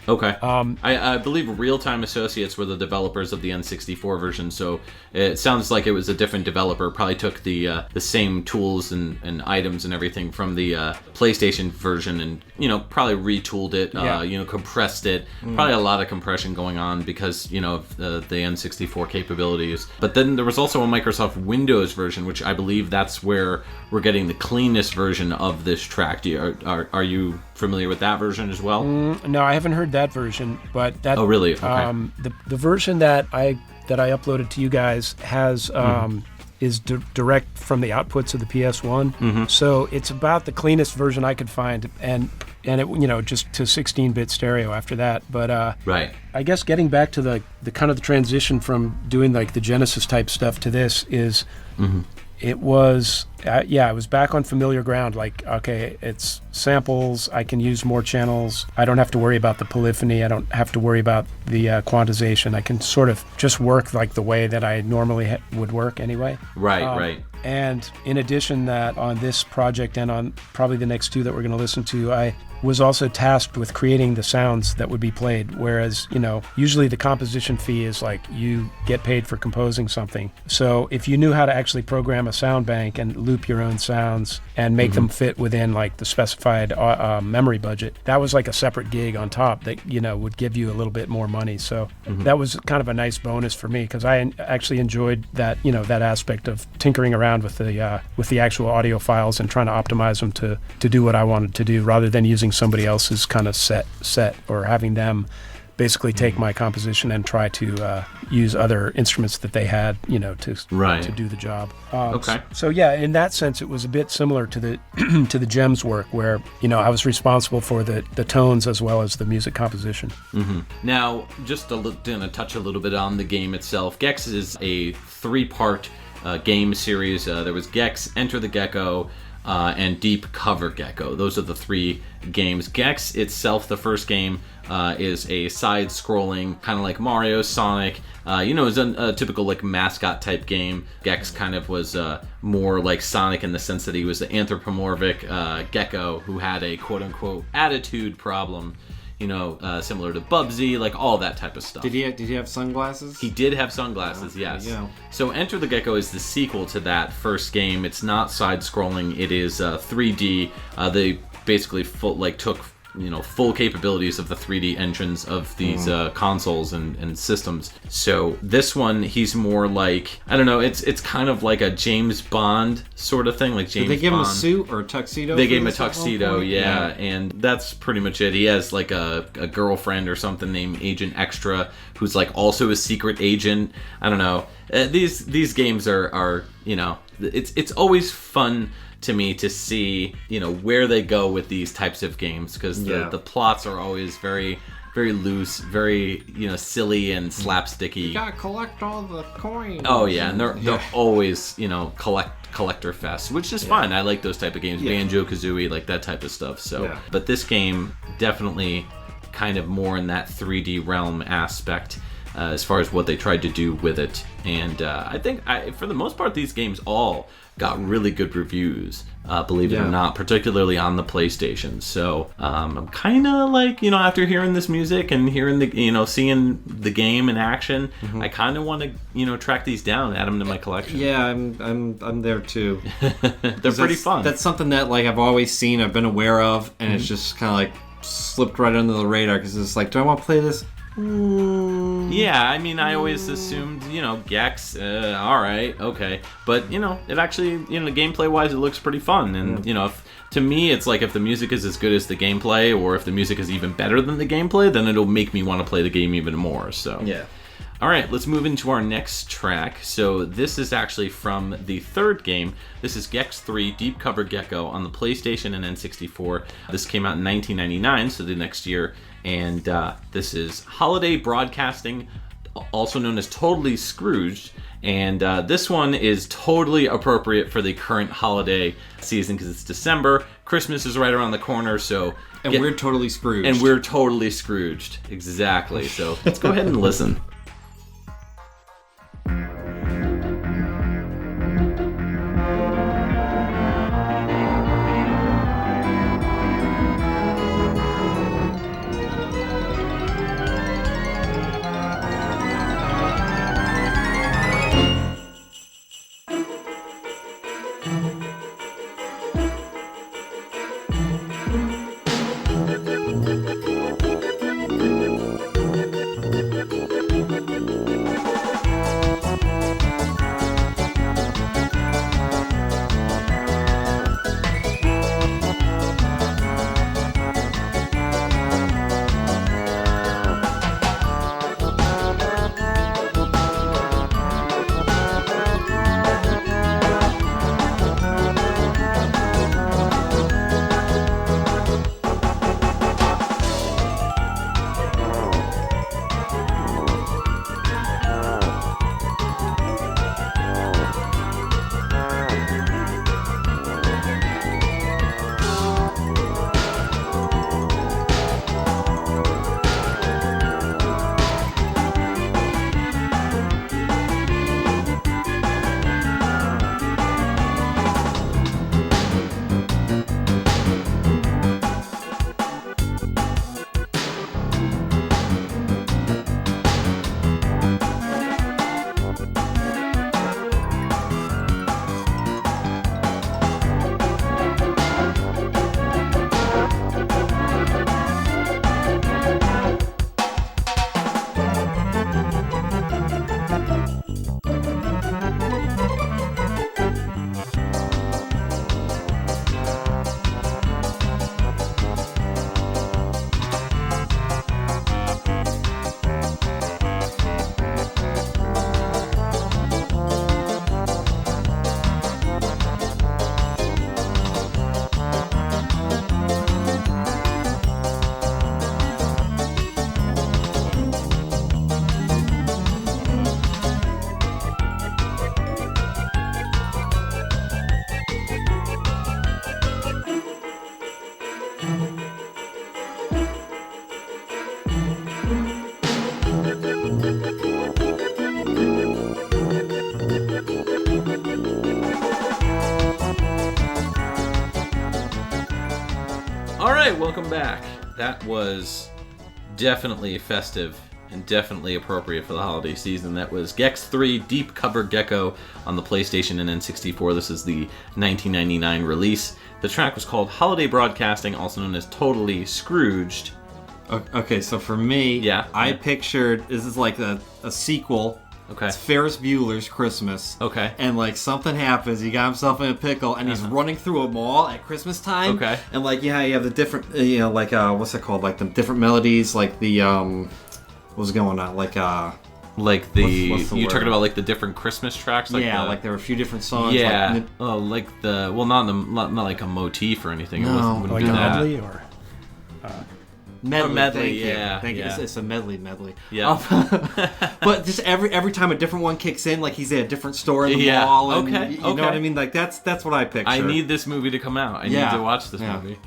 Okay. I believe Real Time Associates were the developers of the N64 version, so it sounds like it was a different developer. Probably took the same tools and items and everything from the PlayStation version and, probably retooled it, compressed it. Probably a lot of compression going on because, of the N64 capabilities. But then there was also a Microsoft Windows version, which I believe that's where we're getting the cleanest version of this track. Are you familiar with that version as well? No, I haven't heard that version, but that. Oh, really? Okay. The version that I uploaded to you guys has is direct from the outputs of the PS1. So it's about the cleanest version I could find, and it just to 16-bit stereo after that. But right. I guess getting back to the kind of the transition from doing like the Genesis type stuff to this is. It was, I was back on familiar ground. Like, okay, it's samples. I can use more channels. I don't have to worry about the polyphony. I don't have to worry about the quantization. I can sort of just work like the way that I normally would work anyway. Right. And in addition, that on this project and on probably the next two that we're going to listen to, I was also tasked with creating the sounds that would be played. Whereas, usually the composition fee is like you get paid for composing something. So if you knew how to actually program a sound bank and loop your own sounds and make them fit within like the specified memory budget, that was like a separate gig on top that, would give you a little bit more money. So that was kind of a nice bonus for me because I actually enjoyed that, that aspect of tinkering around with the actual audio files and trying to optimize them to do what I wanted to do rather than using somebody else's kind of set or having them basically take my composition and try to use other instruments that they had, to do the job. Okay. So yeah, in that sense, it was a bit similar to the to the Gems work, where I was responsible for the tones as well as the music composition. Now, just to touch a little bit on the game itself, Gex is a 3-part game series. There was Gex, Enter the Gecko, and Deep Cover Gecko. Those are the 3 games. Gex itself, the first game, is a side-scrolling, kind of like Mario, Sonic. It's a typical like mascot type game. Gex kind of was more like Sonic in the sense that he was the anthropomorphic gecko who had a quote-unquote attitude problem. Similar to Bubsy, like all that type of stuff. Did he have sunglasses? He did have sunglasses, yes. Yeah. So Enter the Gecko is the sequel to that first game. It's not side-scrolling. It is 3D. They basically took full capabilities of the 3D engines of these consoles and systems. So this one, he's more like, I don't know, it's kind of like a James Bond sort of thing, like James Bond. Did they give him a suit or a tuxedo? They gave him a tuxedo, yeah, and that's pretty much it. He has like a girlfriend or something named Agent Extra, who's like also a secret agent. I don't know. These games are it's always fun to me to see where they go with these types of games because the plots are always very, very loose, very silly and slapsticky. You gotta collect all the coins. Oh yeah, and they're always collector fest, which is fun. I like those type of games, Banjo-Kazooie, like that type of stuff. So, but this game definitely kind of more in that 3D realm aspect. As far as what they tried to do with it, and I think for the most part these games all got really good reviews, believe it or not, particularly on the PlayStation. So I'm kind of like, after hearing this music and hearing the, seeing the game in action, I kind of want to, track these down, add them to my collection. Yeah, I'm there too. They're pretty fun. That's something that like I've always seen, I've been aware of, and it's just kind of like slipped right under the radar because it's like, do I want to play this? Yeah, I mean, I always assumed, Gex, all right, okay. But, it actually, gameplay-wise, it looks pretty fun. And, to me, it's like if the music is as good as the gameplay, or if the music is even better than the gameplay, then it'll make me want to play the game even more, so. Yeah. All right, let's move into our next track. So this is actually from the third game. This is Gex 3 Deep Cover Gecko on the PlayStation and N64. This came out in 1999, so the next year. And this is Holiday Broadcasting, also known as Totally Scrooged. And this one is totally appropriate for the current holiday season because it's December. Christmas is right around the corner, so... And we're totally Scrooged. And we're totally Scrooged. Exactly. So let's go ahead and listen. right, welcome back. That was definitely festive and definitely appropriate for the holiday season. That was Gex 3 Deep Cover Gecko on the PlayStation and N64. This is the 1999 release. The track was called Holiday Broadcasting, also known as Totally Scrooged. Okay, so for me, I pictured this is like a sequel. Okay. It's Ferris Bueller's Christmas. Okay. And like something happens, he got himself in a pickle, and he's running through a mall at Christmas time. Okay. And like you have the different, like what's it called? Like the different melodies, like the what's going on? Like the what's the you're word? talking about like the different Christmas tracks. Like like there were a few different songs. Yeah. Like not like a motif or anything. No. It wouldn't Like be a that. medley or... Medley, thank you. Yeah. It's a medley. Yeah. But just every time a different one kicks in, like he's at a different store in the Yeah. mall. And Okay, You know what I mean? Like that's what I picture. I need this movie to come out. I need to watch this movie.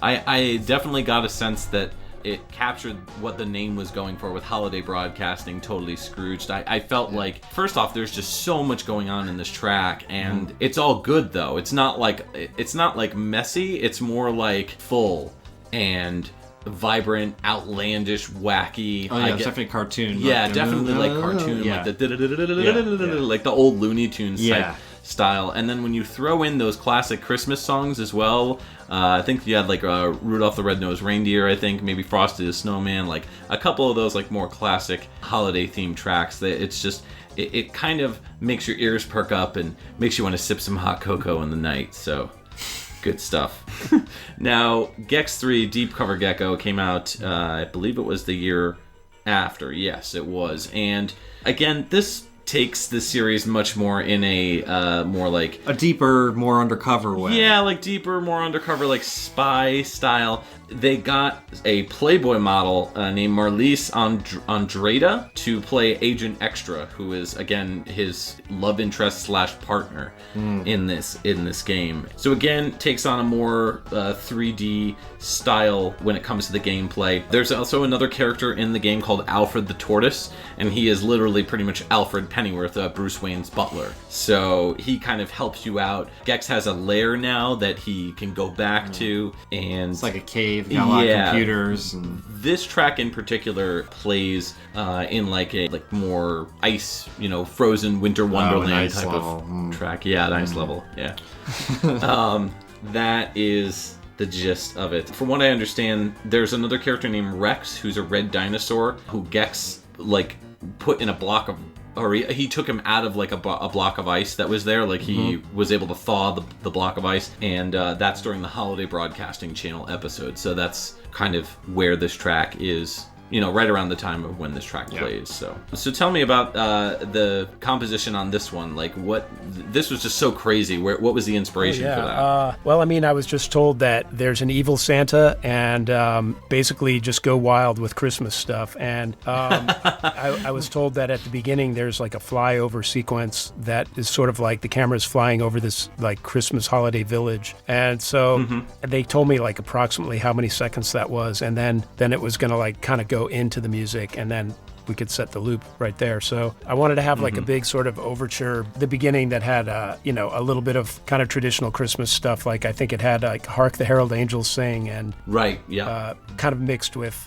I definitely got a sense that it captured what the name was going for with Holiday Broadcasting, Totally Scrooged. I felt like, first off, there's just so much going on in this track, and it's all good though. It's not like messy. It's more like full and vibrant, outlandish, wacky. Oh yeah, it's definitely cartoon. Yeah, definitely like cartoon, like the like the old Looney Tunes type style. And then when you throw in those classic Christmas songs as well, I think you had like Rudolph the Red-Nosed Reindeer, I think, maybe Frosty the Snowman, like a couple of those like more classic holiday themed tracks. That it's just it kind of makes your ears perk up and makes you want to sip some hot cocoa in the night. So good stuff. Now, Gex 3 Deep Cover Gecko came out, I believe it was the year after. Yes, it was. And again, this takes the series much more in a more like a deeper, more undercover way. Yeah, like deeper, more undercover, like spy style. They got a Playboy model named Marlise Andrada to play Agent Extra, who is again his love interest / partner in this game. So again, takes on a more 3D style when it comes to the gameplay. There's also another character in the game called Alfred the Tortoise, and he is literally pretty much Alfred Pennyworth, Bruce Wayne's butler. So he kind of helps you out. Gex has a lair now that he can go back to, and it's like a cave. Got a lot of computers. And this track in particular plays in like a more ice, frozen winter wonderland nice type level. of track. Yeah, nice level. Yeah. That is the gist of it. From what I understand, there's another character named Rex who's a red dinosaur who Gex like put in a block of, or he took him out of like a block of ice that was there. Like he was able to thaw the block of ice, and that's during the Holiday Broadcasting Channel episode. So that's kind of where this track is, right around the time of when this track plays. So tell me about the composition on this one. Like this was just so crazy. What was the inspiration for that? Well, I mean, I was just told that there's an evil Santa, and basically just go wild with Christmas stuff. And I was told that at the beginning there's like a flyover sequence that is sort of like the camera's flying over this like Christmas holiday village. And so they told me like approximately how many seconds that was, and then it was gonna like kind of go into the music, and then we could set the loop right there. So I wanted to have like a big sort of overture, the beginning that had, a little bit of kind of traditional Christmas stuff. Like I think it had like Hark the Herald Angels Sing, and kind of mixed with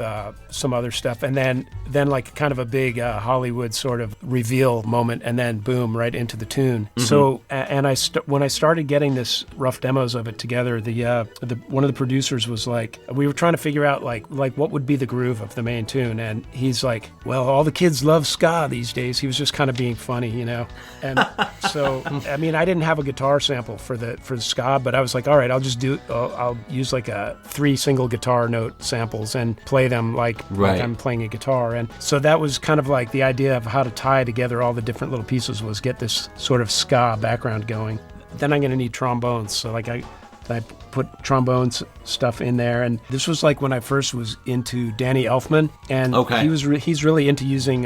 some other stuff. And then like kind of a big Hollywood sort of reveal moment, and then boom, right into the tune. So, and when I started getting this rough demos of it together, one of the producers was like, we were trying to figure out like what would be the groove of the main tune. And he's like, well, all the kids love ska these days. He was just kind of being funny, And so, I mean, I didn't have a guitar sample for the ska, but I was like, all right, I'll use like 3 single guitar note samples and play them like I'm playing a guitar. And so that was kind of like the idea of how to tie together all the different little pieces, was get this sort of ska background going. Then I'm going to need trombones. So like I put trombones stuff in there, and this was like when I first was into Danny Elfman, and he's really into using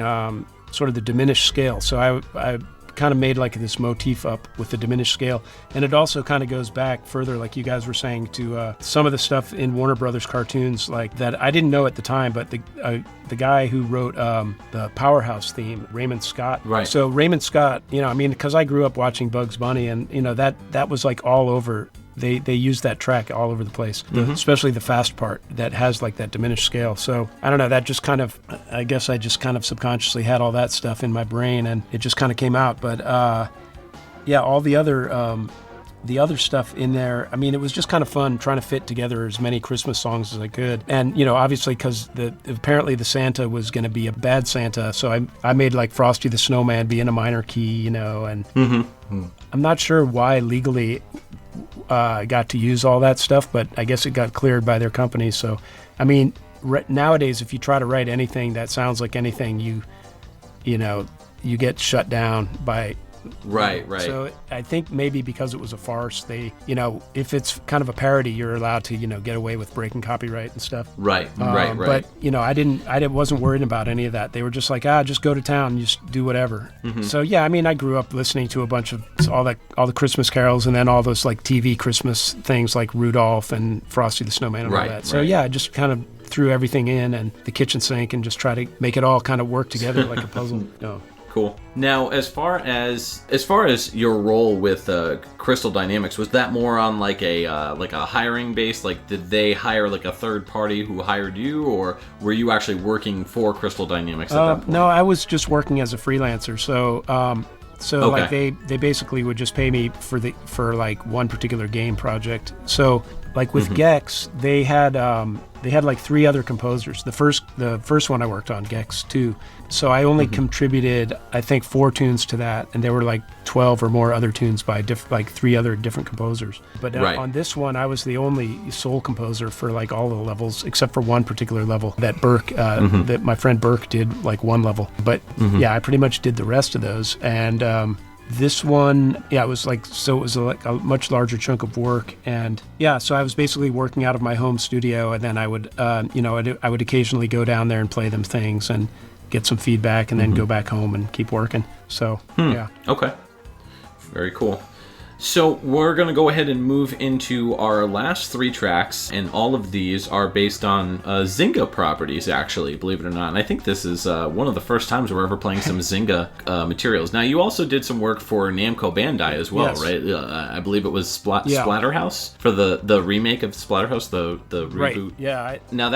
sort of the diminished scale. So I kind of made like this motif up with the diminished scale, and it also kind of goes back further, like you guys were saying, to some of the stuff in Warner Brothers cartoons like that I didn't know at the time, but the guy who wrote the Powerhouse theme, Raymond Scott. Right. So Raymond Scott, because I grew up watching Bugs Bunny, and that was like all over. They used that track all over the place, especially the fast part that has like that diminished scale. So I don't know, that just kind of, I guess I just kind of subconsciously had all that stuff in my brain, and it just kind of came out. But all the other stuff in there, I mean, it was just kind of fun trying to fit together as many Christmas songs as I could. And, obviously because apparently the Santa was going to be a bad Santa, so I made like Frosty the Snowman be in a minor key, and I'm not sure why legally I got to use all that stuff, but I guess it got cleared by their company. So, I mean, nowadays, if you try to write anything that sounds like anything, you get shut down by... Right. So I think maybe because it was a farce, they, if it's kind of a parody, you're allowed to, get away with breaking copyright and stuff. Right. But, I wasn't worried about any of that. They were just like, just go to town and just do whatever. So, yeah, I mean, I grew up listening to a bunch of all the Christmas carols, and then all those like TV Christmas things like Rudolph and Frosty the Snowman and all that. So, yeah, I just kind of threw everything in, and the kitchen sink, and just try to make it all kind of work together like a puzzle. Cool. Now, as far as your role with Crystal Dynamics, was that more on like a hiring base? Like, did they hire like a third party who hired you, or were you actually working for Crystal Dynamics at that point? No, I was just working as a freelancer. So like they basically would just pay me for like one particular game project. So Like with Gex, they had like 3 other composers. The first one I worked on, Gex 2. So I only contributed, I think, 4 tunes to that, and there were like 12 or more other tunes by like 3 other different composers. But on this one, I was the only sole composer for like all the levels, except for one particular level that Burke, that my friend Burke did like one level. But yeah, I pretty much did the rest of those. And this one, it was like a much larger chunk of work, and so I was basically working out of my home studio, and then I would, I would occasionally go down there and play them things and get some feedback, and then go back home and keep working. So yeah. Okay. Very cool. So we're going to go ahead and move into our last 3 tracks, and all of these are based on Zynga properties, actually, believe it or not. And I think this is one of the first times we're ever playing some Zynga materials. Now, you also did some work for Namco Bandai as well, right? I believe it was Splatterhouse for the remake of Splatterhouse, the reboot. Right. Yeah. Now,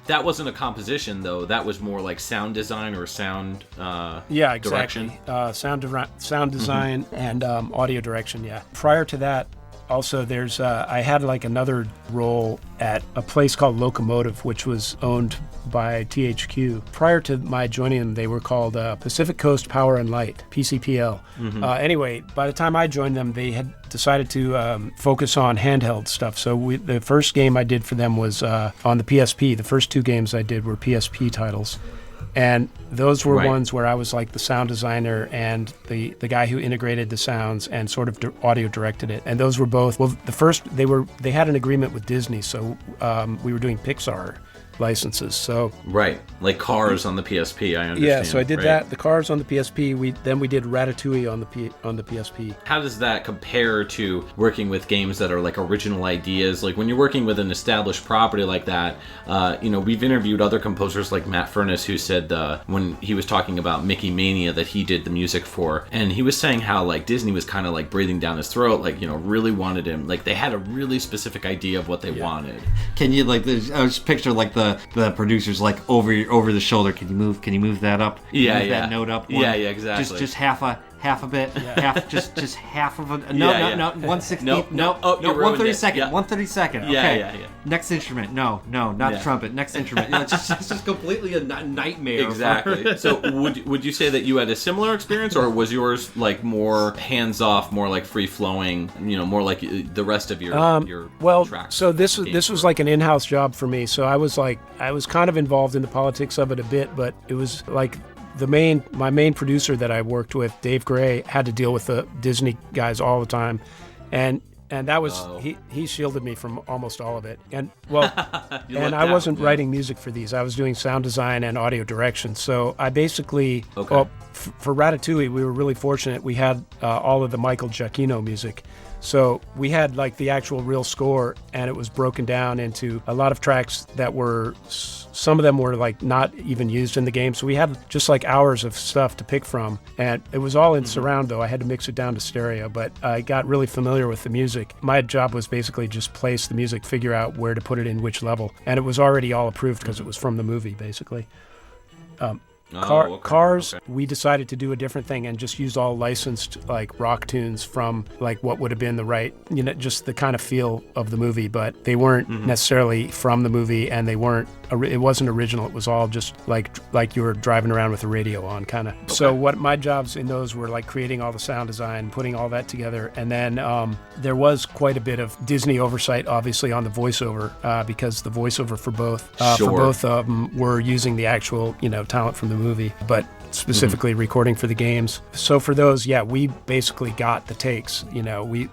that wasn't a composition, though. That was more like sound design or sound direction. Sound design and audio direction, yeah. Prior to that, also, I had like another role at a place called Locomotive, which was owned by THQ. Prior to my joining them, they were called Pacific Coast Power and Light, PCPL. Anyway, by the time I joined them, they had decided to focus on handheld stuff. So the first game I did for them was on the PSP. The first 2 games I did were PSP titles. And those were ones where I was like the sound designer and the guy who integrated the sounds and sort of audio directed it. And those were both, well, the first, they had an agreement with Disney, so we were doing Pixar licenses. So right, like Cars on the PSP, I understand. Yeah, so I did that. The Cars on the PSP. We did Ratatouille on the PSP. How does that compare to working with games that are like original ideas? Like when you're working with an established property like that, we've interviewed other composers like Matt Furness, who said when he was talking about Mickey Mania that he did the music for, and he was saying how like Disney was kind of like breathing down his throat, like really wanted him, like they had a really specific idea of what they wanted. Can you I just picture like the producers like over the shoulder. Can you move that up? Move that note up. Yeah, exactly. Just half a bit. Just half of a. No, 1/16. No, 1/32. 1/32. Okay. Yeah. Next instrument. No, not the trumpet. Next instrument. It's just completely a nightmare. Exactly. So would you say that you had a similar experience, or was yours like more hands off, more like free flowing? More like the rest of your tracks. So this was like an in-house job for me. So I was kind of involved in the politics of it a bit, but it was like my main producer that I worked with, Dave Gray, had to deal with the Disney guys all the time, and that was he shielded me from almost all of it. And and I wasn't writing music for these. I was doing sound design and audio direction. So I basically for Ratatouille, we were really fortunate. We had all of the Michael Giacchino music. So we had like the actual real score, and it was broken down into a lot of tracks that were, some of them were like not even used in the game. So we had just like hours of stuff to pick from, and it was all in surround though. I had to mix it down to stereo, but I got really familiar with the music. My job was basically just place the music, figure out where to put it in which level, and it was already all approved because it was from the movie basically. Cars, we decided to do a different thing and just use all licensed like rock tunes from like what would have been the right, just the kind of feel of the movie, but they weren't necessarily from the movie, and it wasn't original. It was all just like you were driving around with the radio on kind of. Okay. So what my jobs in those were like creating all the sound design, putting all that together, and then there was quite a bit of Disney oversight obviously on the voiceover because the voiceover for both of them were using the actual talent from the movie, but specifically recording for the games. So for those, we basically got the takes. We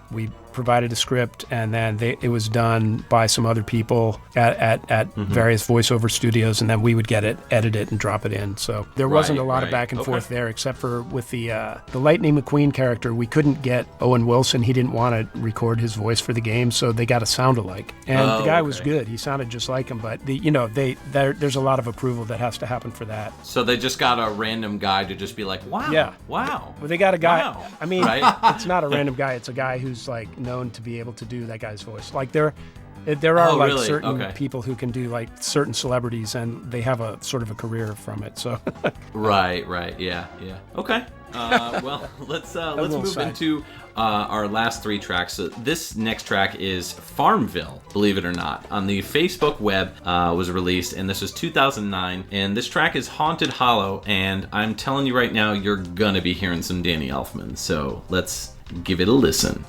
provided a script, and then it was done by some other people at various voiceover studios, and then we would get it, edit it, and drop it in. So there wasn't a lot of back and forth there, except for with the Lightning McQueen character. We couldn't get Owen Wilson. He didn't want to record his voice for the game, so they got a sound-alike. And the guy was good. He sounded just like him, but there's a lot of approval that has to happen for that. So they just got a random guy to just be like, wow, wow. Well, they got a guy. Wow. I mean, it's not a random guy. It's a guy who's like known to be able to do that guy's voice. Like There are like really? certain people who can do like certain celebrities, and they have a sort of a career from it. So Right, yeah. Okay. Well, let's move into our last 3 tracks. So this next track is Farmville, believe it or not, on the Facebook web was released, and this was 2009. And this track is Haunted Hollow, and I'm telling you right now, you're gonna be hearing some Danny Elfman. So let's give it a listen.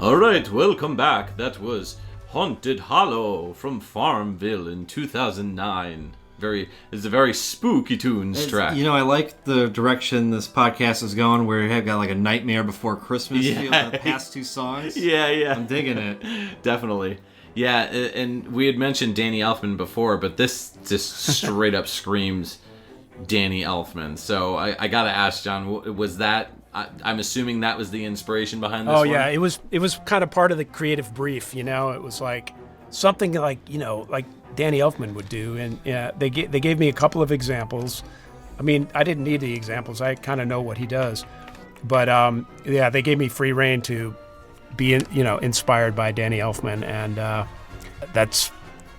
All right, welcome back. That was Haunted Hollow from Farmville in 2009. It's a very spooky tunes track. You know, I like the direction this podcast is going, where you have got like a Nightmare Before Christmas feel, the past 2 songs. Yeah. I'm digging it. Definitely. Yeah, and we had mentioned Danny Elfman before, but this just straight up screams Danny Elfman. So I gotta ask, John, was that... I'm assuming that was the inspiration behind this one? Oh, yeah. It was kind of part of the creative brief, you know? It was like something like, you know, like Danny Elfman would do. And yeah, they gave me a couple of examples. I mean, I didn't need the examples. I kind of know what he does. But, yeah, they gave me free rein to be, you know, inspired by Danny Elfman. And that's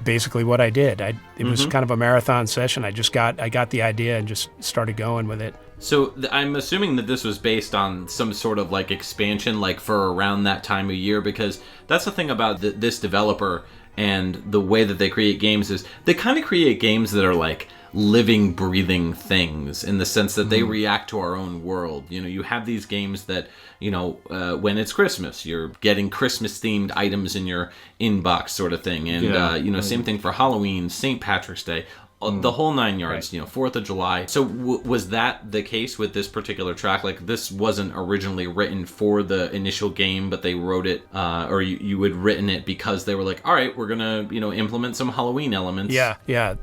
basically what I did. It was kind of a marathon session. I got the idea and just started going with it. So I'm assuming that this was based on some sort of like expansion, like for around that time of year, because that's the thing about this developer and the way that they create games is they kind of create games that are like living, breathing things in the sense that they react to our own world. You know, you have these games that, you know, when it's Christmas, you're getting Christmas-themed items in your inbox sort of thing. And, you know, same thing for Halloween, St. Patrick's Day. The whole 9 yards, right. You know, 4th of July. So was that the case with this particular track? Like, this wasn't originally written for the initial game, but they wrote it, or you had written it because they were like, all right, we're going to, you know, implement some Halloween elements. Yeah,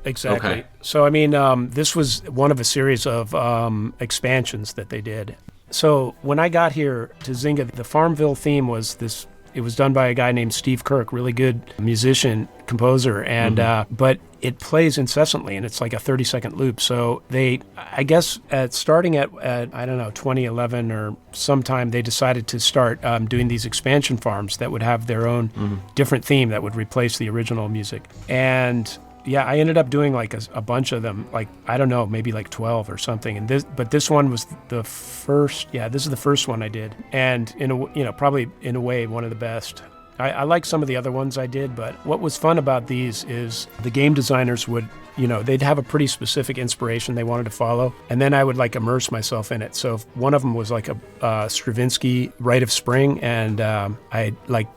exactly. Okay. So, I mean, this was one of a series of expansions that they did. So when I got here to Zynga, the Farmville theme was this. It was done by a guy named Steve Kirk, really good musician, composer, and but it plays incessantly, and it's like a 30-second loop. So they, I guess, starting at I don't know, 2011 or sometime, they decided to start doing these expansion farms that would have their own different theme that would replace the original music. And yeah, I ended up doing like a bunch of them, like, I don't know, maybe like 12 or something. And this one was the first. Yeah, this is the first one I did, and probably in a way one of the best. I like some of the other ones I did, but what was fun about these is the game designers would, they'd have a pretty specific inspiration they wanted to follow, and then I would like immerse myself in it. So if one of them was like a Stravinsky Rite of Spring, and I like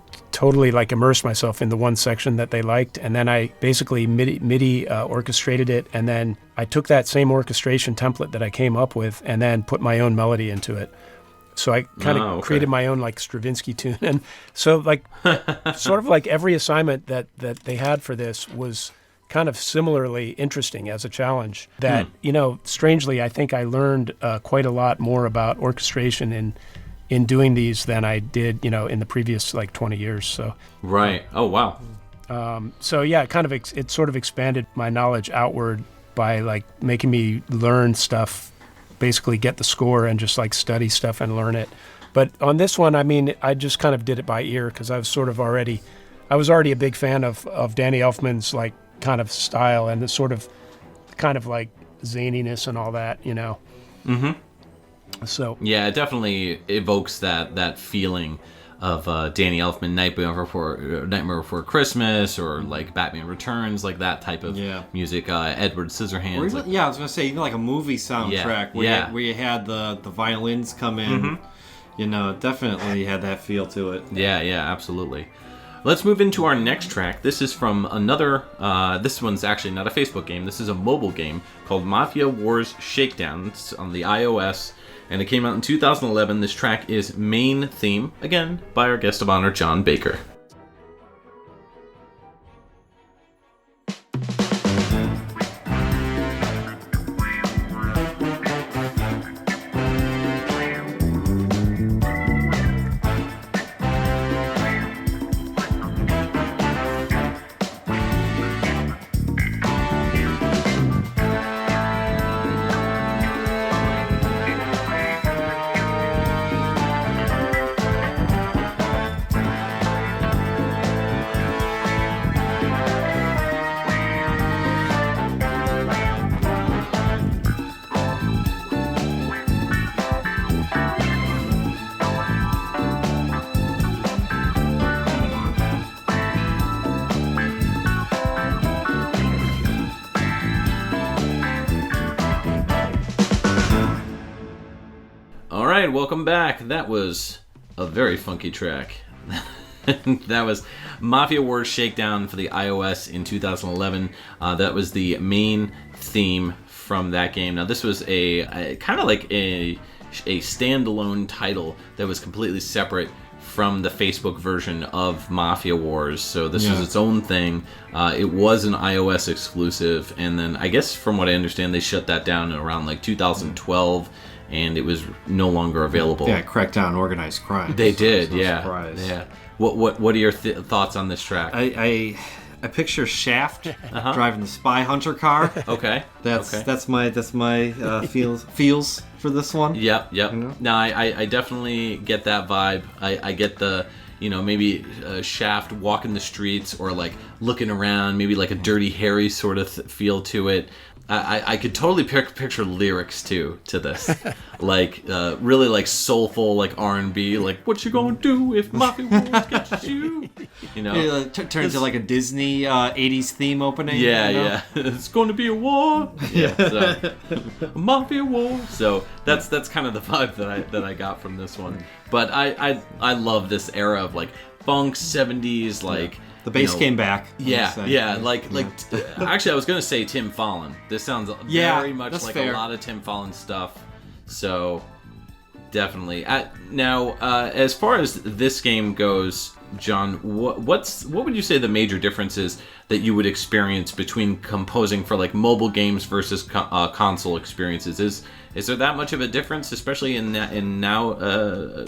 totally like immersed myself in the one section that they liked, and then I basically MIDI orchestrated it, and then I took that same orchestration template that I came up with and then put my own melody into it. So I kind of created my own like Stravinsky tune. And so like sort of like every assignment that they had for this was kind of similarly interesting as a challenge that, strangely, I think I learned quite a lot more about orchestration in doing these than I did, in the previous like 20 years. So right. Oh, wow. So yeah, it sort of expanded my knowledge outward by like making me learn stuff, basically get the score and just like study stuff and learn it. But on this one, I mean, I just kind of did it by ear because I was already a big fan of Danny Elfman's like kind of style and the sort of kind of like zaniness and all that, Mm-hmm. So yeah, it definitely evokes that feeling of Danny Elfman, Nightmare Before Christmas, or like Batman Returns, like that type of music. Edward Scissorhands. Even, I was gonna say even like a movie soundtrack where you had the violins come in. Mm-hmm. Definitely had that feel to it. Yeah, absolutely. Let's move into our next track. This is from another, this one's actually not a Facebook game. This is a mobile game called Mafia Wars Shakedown. It's on the iOS, and it came out in 2011. This track is Main Theme, again, by our guest of honor, John Baker. Welcome back. That was a very funky track. That was Mafia Wars Shakedown for the iOS in 2011. That was the main theme from that game. Now this was a kind of like a standalone title that was completely separate from the Facebook version of Mafia Wars. So this was its own thing. It was an iOS exclusive, and then I guess from what I understand, they shut that down in around like 2012. And it was no longer available. Yeah, cracked down organized crime. They did, surprise. Yeah. What are your thoughts on this track? I picture Shaft driving the Spy Hunter car. Okay. That's my feels for this one. Yep. No, I definitely get that vibe. I get the maybe Shaft walking the streets or like looking around, maybe like a Dirty Harry sort of feel to it. I could totally picture lyrics too to this, like really like soulful, like R&B, like what you gonna do if Mafia Wars gets you? Turn into like a Disney 80s theme opening. Yeah. It's going to be a war. Yeah, Mafia War. So that's kind of the vibe that I got from this one. But I love this era of like funk 70s, like. The bass came back. Actually, I was gonna say Tim Fallon. This sounds very much like fair. A lot of Tim Fallon stuff. So definitely. Now, as far as this game goes, John, what would you say the major differences that you would experience between composing for like mobile games versus console experiences? Is there that much of a difference, especially in now?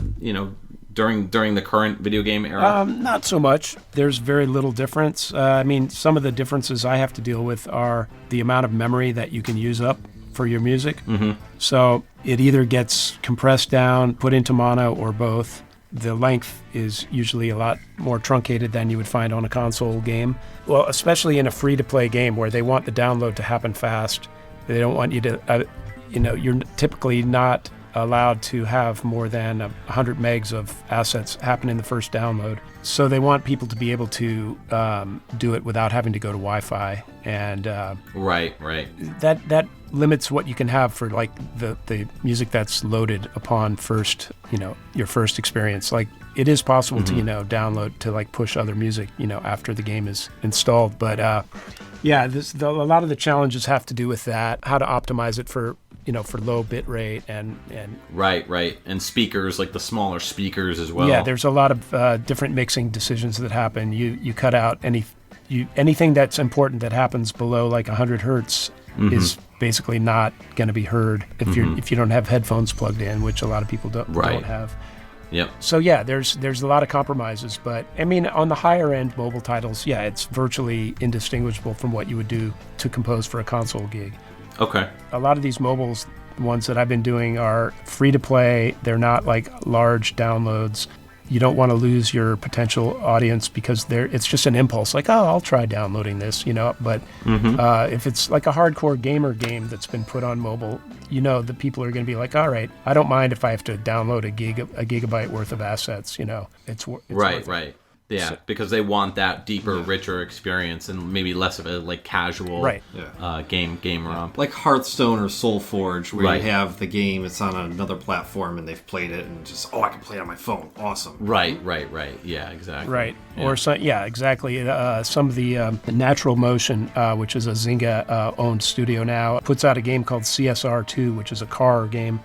During the current video game era? Not so much. There's very little difference. I mean, some of the differences I have to deal with are the amount of memory that you can use up for your music. Mm-hmm. So it either gets compressed down, put into mono, or both. The length is usually a lot more truncated than you would find on a console game. Well, especially in a free-to-play game where they want the download to happen fast. They don't want you to, you're typically not allowed to have more than 100 megs of assets happen in the first download. So they want people to be able to do it without having to go to Wi-Fi. And right. That limits what you can have for like the music that's loaded upon first, your first experience. Like it is possible to, download to like push other music, after the game is installed. But a lot of the challenges have to do with that, how to optimize it for low bit rate and Right. And speakers, like the smaller speakers as well. Yeah, there's a lot of different mixing decisions that happen. You cut out anything that's important that happens below like 100 hertz is basically not going to be heard if you don't have headphones plugged in, which a lot of people don't have. Yep. So yeah, there's a lot of compromises, but I mean on the higher end mobile titles, yeah, it's virtually indistinguishable from what you would do to compose for a console gig. Okay. A lot of these mobiles, ones that I've been doing, are free to play. They're not like large downloads. You don't want to lose your potential audience because it's just an impulse, like, oh, I'll try downloading this, But if it's like a hardcore gamer game that's been put on mobile, the people are going to be like, all right, I don't mind if I have to download a gigabyte worth of assets, It's right. Yeah, because they want that deeper, richer experience and maybe less of a like casual game ROM. Like Hearthstone or SoulForge, where you have the game, it's on another platform and they've played it and just, I can play it on my phone. Awesome. Right. Yeah, exactly. Right. Yeah. Or exactly. Some of the Natural Motion, which is a Zynga owned studio now, puts out a game called CSR2, which is a car game.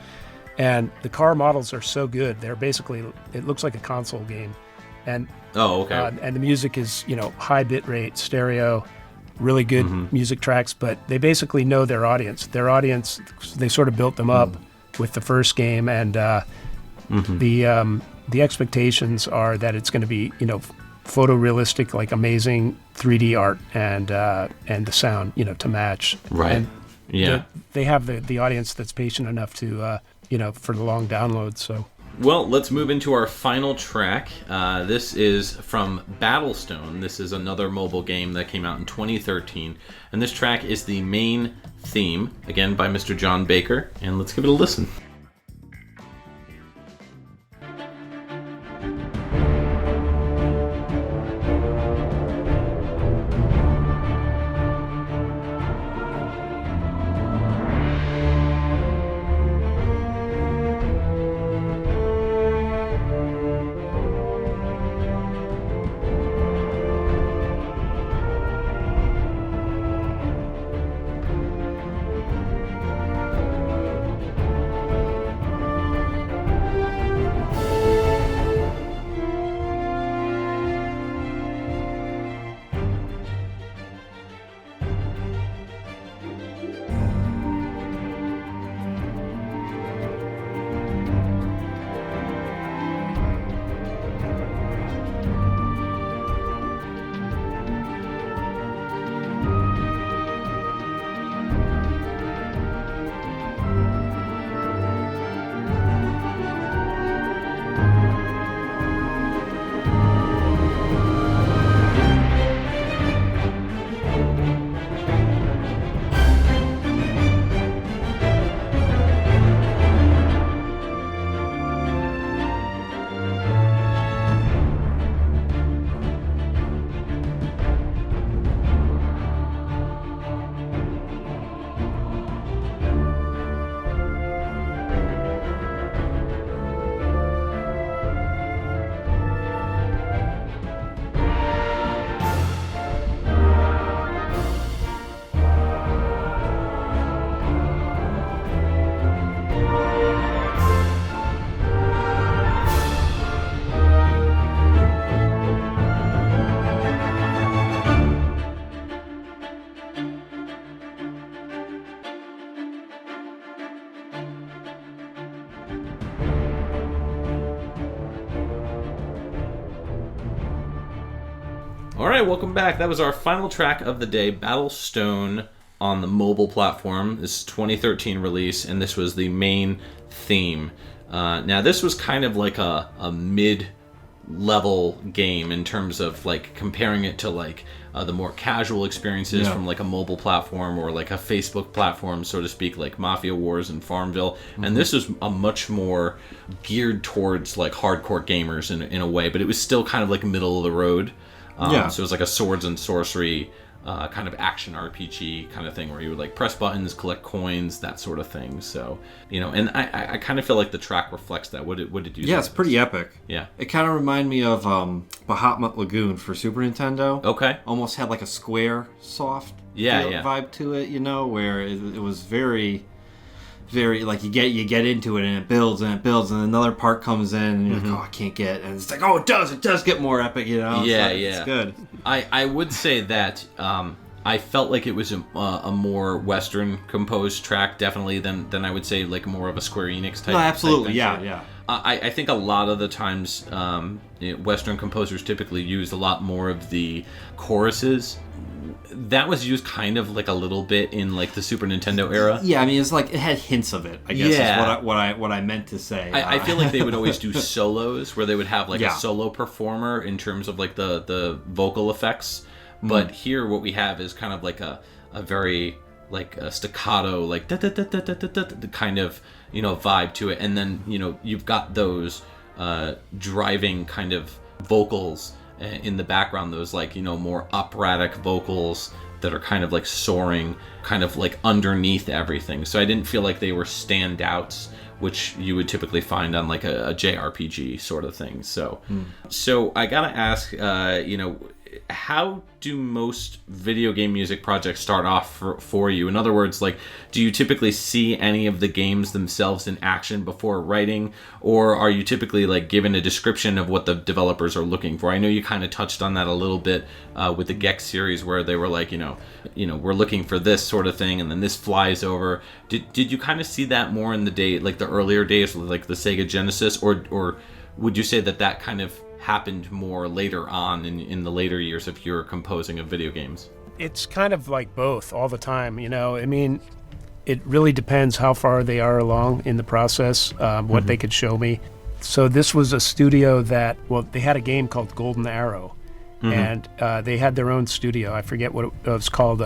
And the car models are so good. They're basically, it looks like a console game. And and the music is, high bit rate, stereo, really good music tracks, but they basically know their audience. Their audience, they sort of built them up with the first game, and the expectations are that it's going to be, photorealistic, like amazing 3D art and the sound, to match. Right. And they have the audience that's patient enough to, for the long downloads. So. Well, let's move into our final track. This is from Battlestone. This is another mobile game that came out in 2013. And this track is the main theme, again by Mr. John Baker. And let's give it a listen. Alright, welcome back. That was our final track of the day, Battlestone on the mobile platform. This is 2013 release, and this was the main theme. Now, this was kind of like a mid-level game in terms of like comparing it to like the more casual experiences from like a mobile platform or like a Facebook platform, so to speak, like Mafia Wars and Farmville. Mm-hmm. And this is a much more geared towards like hardcore gamers in a way, but it was still kind of like middle of the road. So it was like a swords and sorcery kind of action RPG kind of thing where you would like press buttons, collect coins, that sort of thing. So, and I kind of feel like the track reflects that. What did you Yeah, it's pretty epic. Yeah. It kind of reminded me of Bahamut Lagoon for Super Nintendo. Okay. Almost had like a Square soft vibe to it, where it was very, very like you get into it and it builds and another part comes in and you're like, oh, I can't get, and it's like, oh, it does get more epic, It's good. I would say that I felt like it was a more Western composed track, definitely than I would say like more of a Square Enix type. No, absolutely, type yeah. I think a lot of the times Western composers typically use a lot more of the choruses. That was used kind of like a little bit in like the Super Nintendo era. Yeah, I mean, it's like it had hints of it, I guess is what I meant to say. I feel like they would always do solos where they would have like a solo performer in terms of like the vocal effects. But here what we have is kind of like a very like a staccato, like kind of, vibe to it. And then, you've got those driving kind of vocals in the background, those like, more operatic vocals that are kind of like soaring, kind of like underneath everything. So I didn't feel like they were standouts, which you would typically find on like a JRPG sort of thing. So I gotta ask, how do most video game music projects start off for you? In other words, like, do you typically see any of the games themselves in action before writing, or are you typically like given a description of what the developers are looking for? I know you kind of touched on that a little bit with the Gecko series, where they were like, we're looking for this sort of thing, and then this flies over. Did you kind of see that more in the earlier days, like the Sega Genesis, or would you say that kind of happened more later on in the later years of your composing of video games? It's kind of like both all the time, I mean, it really depends how far they are along in the process, what they could show me. So this was a studio that, they had a game called Golden Arrow, and they had their own studio. I forget what it was called,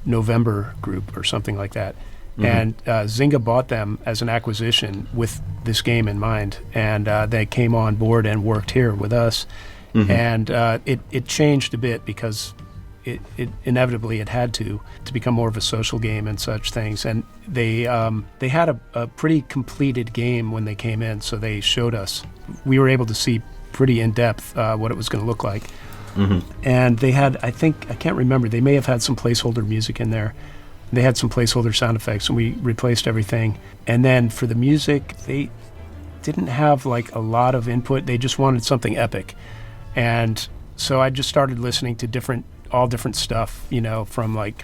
November Group or something like that. And Zynga bought them as an acquisition with this game in mind, and they came on board and worked here with us. And it changed a bit because it inevitably it had to become more of a social game and such things. And they had a pretty completed game when they came in, so they showed us. We were able to see pretty in depth what it was going to look like. And they had, I can't remember, they may have had some placeholder music in there. They had some placeholder sound effects, and we replaced everything. And then for the music, they didn't have like a lot of input. They just wanted something epic. And so I just started listening to all different stuff, from like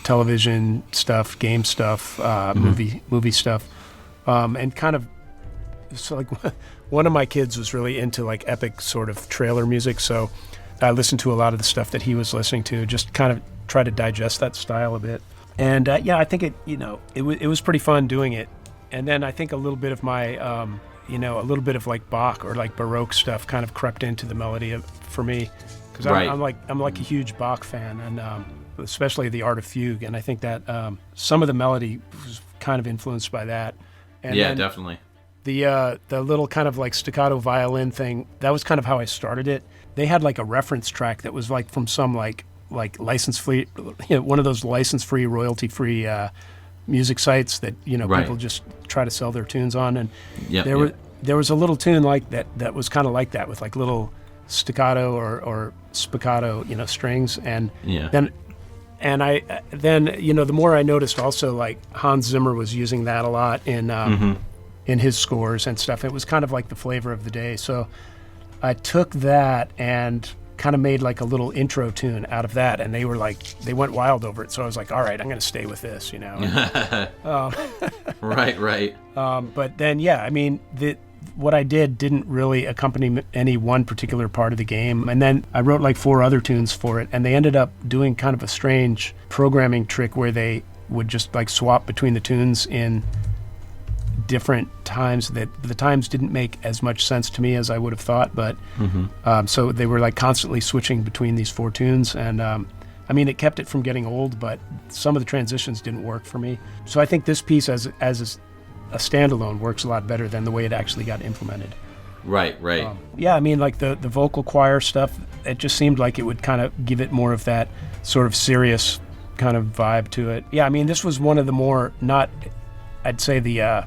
television stuff, game stuff, movie stuff. And kind of, so like one of my kids was really into like epic sort of trailer music. So I listened to a lot of the stuff that he was listening to, just kind of try to digest that style a bit. And I think it was pretty fun doing it. And then I think a little bit of my, a little bit of like Bach or like Baroque stuff kind of crept into the melody for me, because I'm like a huge Bach fan, and especially the Art of Fugue. And I think that some of the melody was kind of influenced by that. And yeah, definitely. The little kind of like staccato violin thing, that was kind of how I started it. They had like a reference track that was like from some like license-free, one of those license-free, royalty-free music sites that people just try to sell their tunes on, and there was a little tune like that was kind of like that, with like little staccato or spiccato strings, and then the more I noticed also, like Hans Zimmer was using that a lot in his scores and stuff. It was kind of like the flavor of the day, so I took that and kind of made like a little intro tune out of that, and they went wild over it. So I was like, all right, I'm going to stay with this, Right. But then, I mean, what I didn't really accompany any one particular part of the game. And then I wrote like 4 other tunes for it, and they ended up doing kind of a strange programming trick where they would just like swap between the tunes in different times that the times didn't make as much sense to me as I would have thought, but so they were like constantly switching between these 4 tunes, and I mean, it kept it from getting old, but some of the transitions didn't work for me. So I think this piece as a standalone works a lot better than the way it actually got implemented. Right. Yeah, I mean, like the vocal choir stuff, it just seemed like it would kind of give it more of that sort of serious kind of vibe to it. Yeah, I mean, this was one of the more I'd say the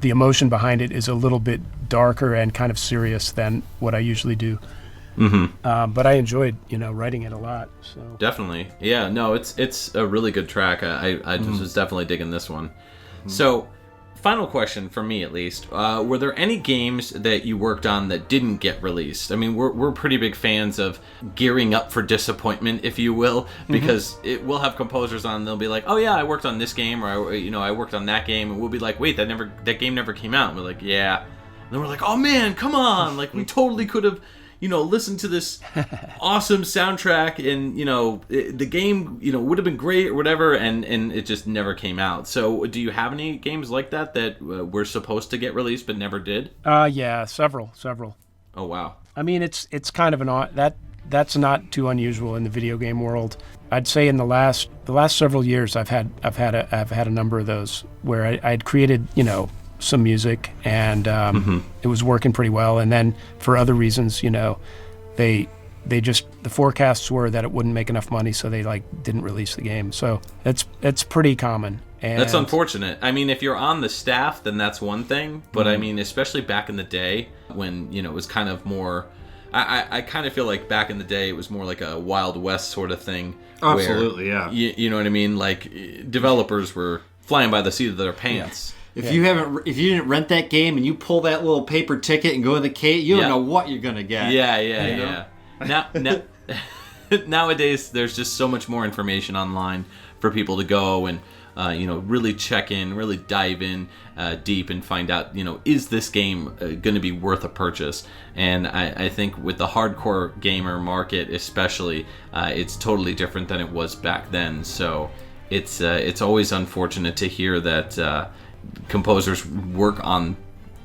emotion behind it is a little bit darker and kind of serious than what I usually do. Mm-hmm. But I enjoyed, writing it a lot. So definitely, yeah. No, it's a really good track. I just was definitely digging this one. Mm-hmm. So, final question for me, at least: were there any games that you worked on that didn't get released? I mean, we're pretty big fans of gearing up for disappointment, if you will, because we'll have composers on. They'll be like, "Oh yeah, I worked on this game," or I worked on that game, and we'll be like, "Wait, that game never came out." And we're like, "Yeah," and then we're like, "Oh man, come on! Like we totally could have." Listen to this awesome soundtrack and, the game, would have been great or whatever, and it just never came out. So do you have any games like that were supposed to get released but never did? Yeah, several. Oh, wow. I mean, it's kind of that's not too unusual in the video game world. I'd say in the last several years, I've had a number of those where I'd created, some music and it was working pretty well, and then for other reasons, they just, the forecasts were that it wouldn't make enough money, so they didn't release the game. So it's pretty common. And that's unfortunate. I mean, if you're on the staff, then that's one thing, but I mean, especially back in the day when it was kind of more, I kind of feel like back in the day it was more like a Wild West sort of thing. Absolutely, where, yeah. You know what I mean? Like developers were flying by the seat of their pants. Yeah. If you didn't rent that game and you pull that little paper ticket and go in the cate, you don't know what you're gonna get. Yeah. Now, nowadays, there's just so much more information online for people to go and really check in, really dive in deep and find out, is this game going to be worth a purchase? And I think with the hardcore gamer market, especially, it's totally different than it was back then. So it's always unfortunate to hear that. Composers work on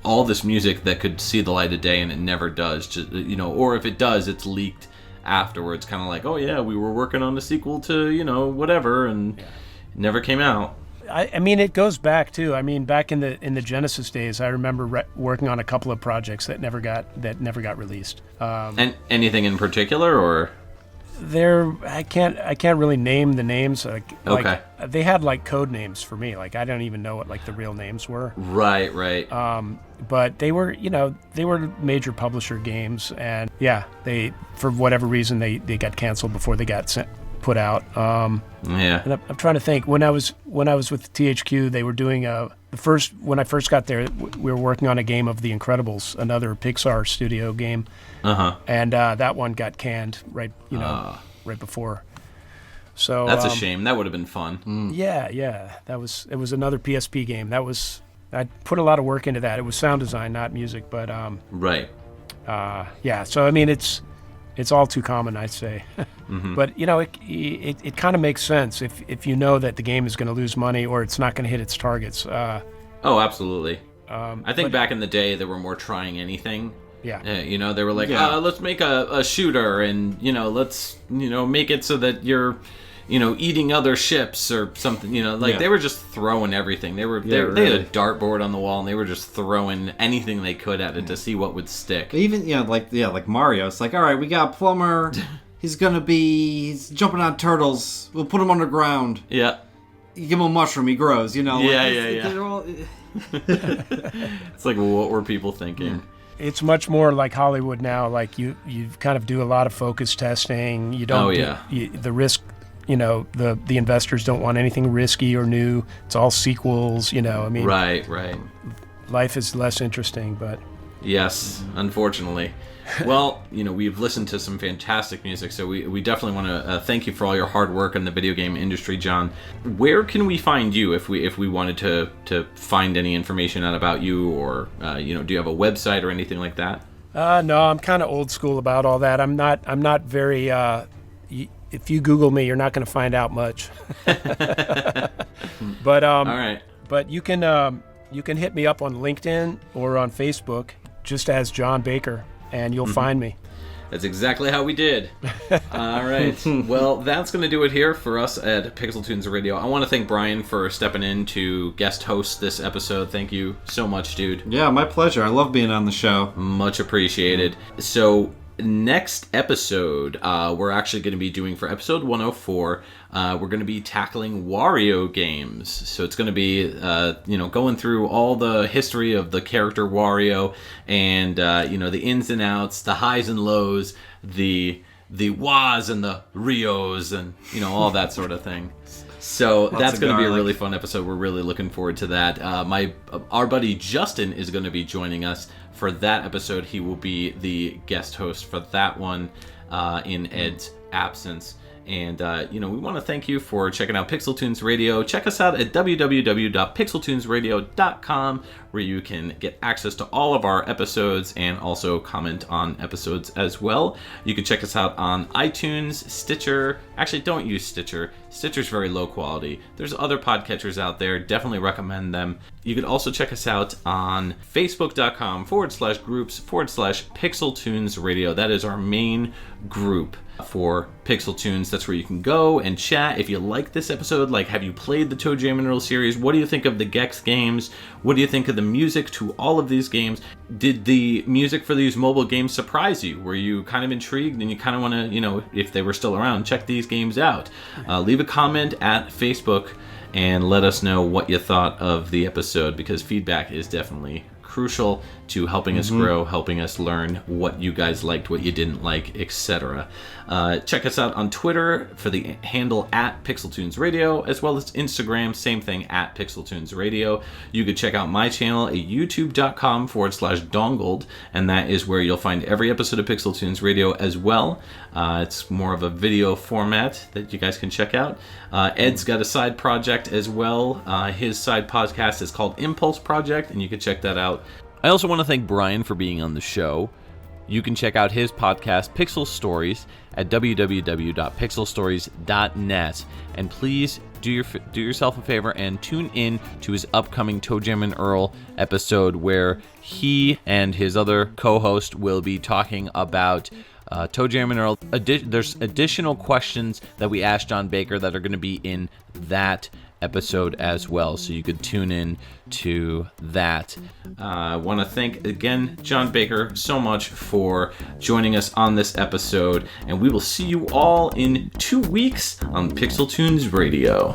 all this music that could see the light of day and it never does, or if it does, it's leaked afterwards, kind of like, oh yeah, we were working on the sequel to whatever, and it never came out. I mean, it goes back too. I mean, back in the Genesis days, I remember working on a couple of projects that never got released. And anything in particular, or? I can't really name the names. Okay. They had code names for me. I don't even know what the real names were. Right. But they were major publisher games, and yeah, they, for whatever reason, they got canceled before they got put out. Yeah. And I'm trying to think, when I was with THQ, they were doing when I first got there, we were working on a game of The Incredibles, another Pixar studio game. And that one got canned right before. So that's a shame. That would have been fun. Yeah. It was another PSP game. I put a lot of work into that. It was sound design, not music, but right. Yeah. So I mean, it's all too common, I'd say. But it kind of makes sense if you know that the game is going to lose money or it's not going to hit its targets. Oh, absolutely. I think back in the day, they were more trying anything. Yeah. They were like, let's make a shooter, and let's make it so that you're eating other ships or something. They were just throwing everything. They had a dartboard on the wall, and they were just throwing anything they could at it to see what would stick. Even like Mario. It's like, all right, we got a plumber. He's jumping on turtles. We'll put him underground. Yeah. You give him a mushroom, he grows. Yeah. It's like, what were people thinking? It's much more like Hollywood now. Like you kind of do a lot of focus testing. You don't. The risk. The investors don't want anything risky or new. It's all sequels. I mean. Right. Life is less interesting, but. Yes, unfortunately. Well, we've listened to some fantastic music, so we definitely want to thank you for all your hard work in the video game industry, John. Where can we find you if we wanted to find any information out about you, or do you have a website or anything like that? No, I'm kind of old school about all that. I'm not very. If you Google me, you're not going to find out much. But all right. But you can hit me up on LinkedIn or on Facebook, just as John Baker, and you'll find me. That's exactly how we did. All right. Well, that's going to do it here for us at PixelTunes Radio. I want to thank Brian for stepping in to guest host this episode. Thank you so much, dude. Yeah, my pleasure. I love being on the show. Much appreciated. So, next episode, we're actually going to be doing, for episode 104, we're going to be tackling Wario games. So it's going to be, going through all the history of the character Wario and, the ins and outs, the highs and lows, the wahs and the rios and, all that sort of thing. So that's going to be a really fun episode. We're really looking forward to that. Our buddy Justin is going to be joining us for that episode. He will be the guest host for that one in Ed's absence. And, we want to thank you for checking out PixelTunes Radio. Check us out at www.pixeltunesradio.com, where you can get access to all of our episodes and also comment on episodes as well. You can check us out on iTunes, Stitcher. Actually, don't use Stitcher. Stitcher's very low quality. There's other podcatchers out there. Definitely recommend them. You can also check us out on facebook.com/groups/PixelTunes Radio. That is our main group for PixelTunes. That's where you can go and chat. If you like this episode, have you played the ToeJam and Earl series? What do you think of the Gex games? What do you think of the music to all of these games? Did the music for these mobile games surprise you? Were you kind of intrigued and you kind of want to, if they were still around, check these games out? Leave a comment at Facebook and let us know what you thought of the episode, because feedback is definitely crucial to helping us grow, helping us learn what you guys liked, what you didn't like, etc. Check us out on Twitter for the handle at PixelTunes Radio, as well as Instagram, same thing, at PixelTunes Radio. You could check out my channel at youtube.com/dongled, and that is where you'll find every episode of PixelTunes Radio as well. It's more of a video format that you guys can check out. Ed's got a side project as well. His side podcast is called Impulse Project, and you can check that out. I also want to thank Brian for being on the show. You can check out his podcast, Pixel Stories, at www.pixelstories.net. And please do yourself a favor and tune in to his upcoming ToeJam and Earl episode, where he and his other co-host will be talking about ToeJam and Earl. There's additional questions that we asked John Baker that are going to be in that episode as well, so you could tune in to that. I want to thank again John Baker so much for joining us on this episode, and we will see you all in 2 weeks on PixelTunes Radio.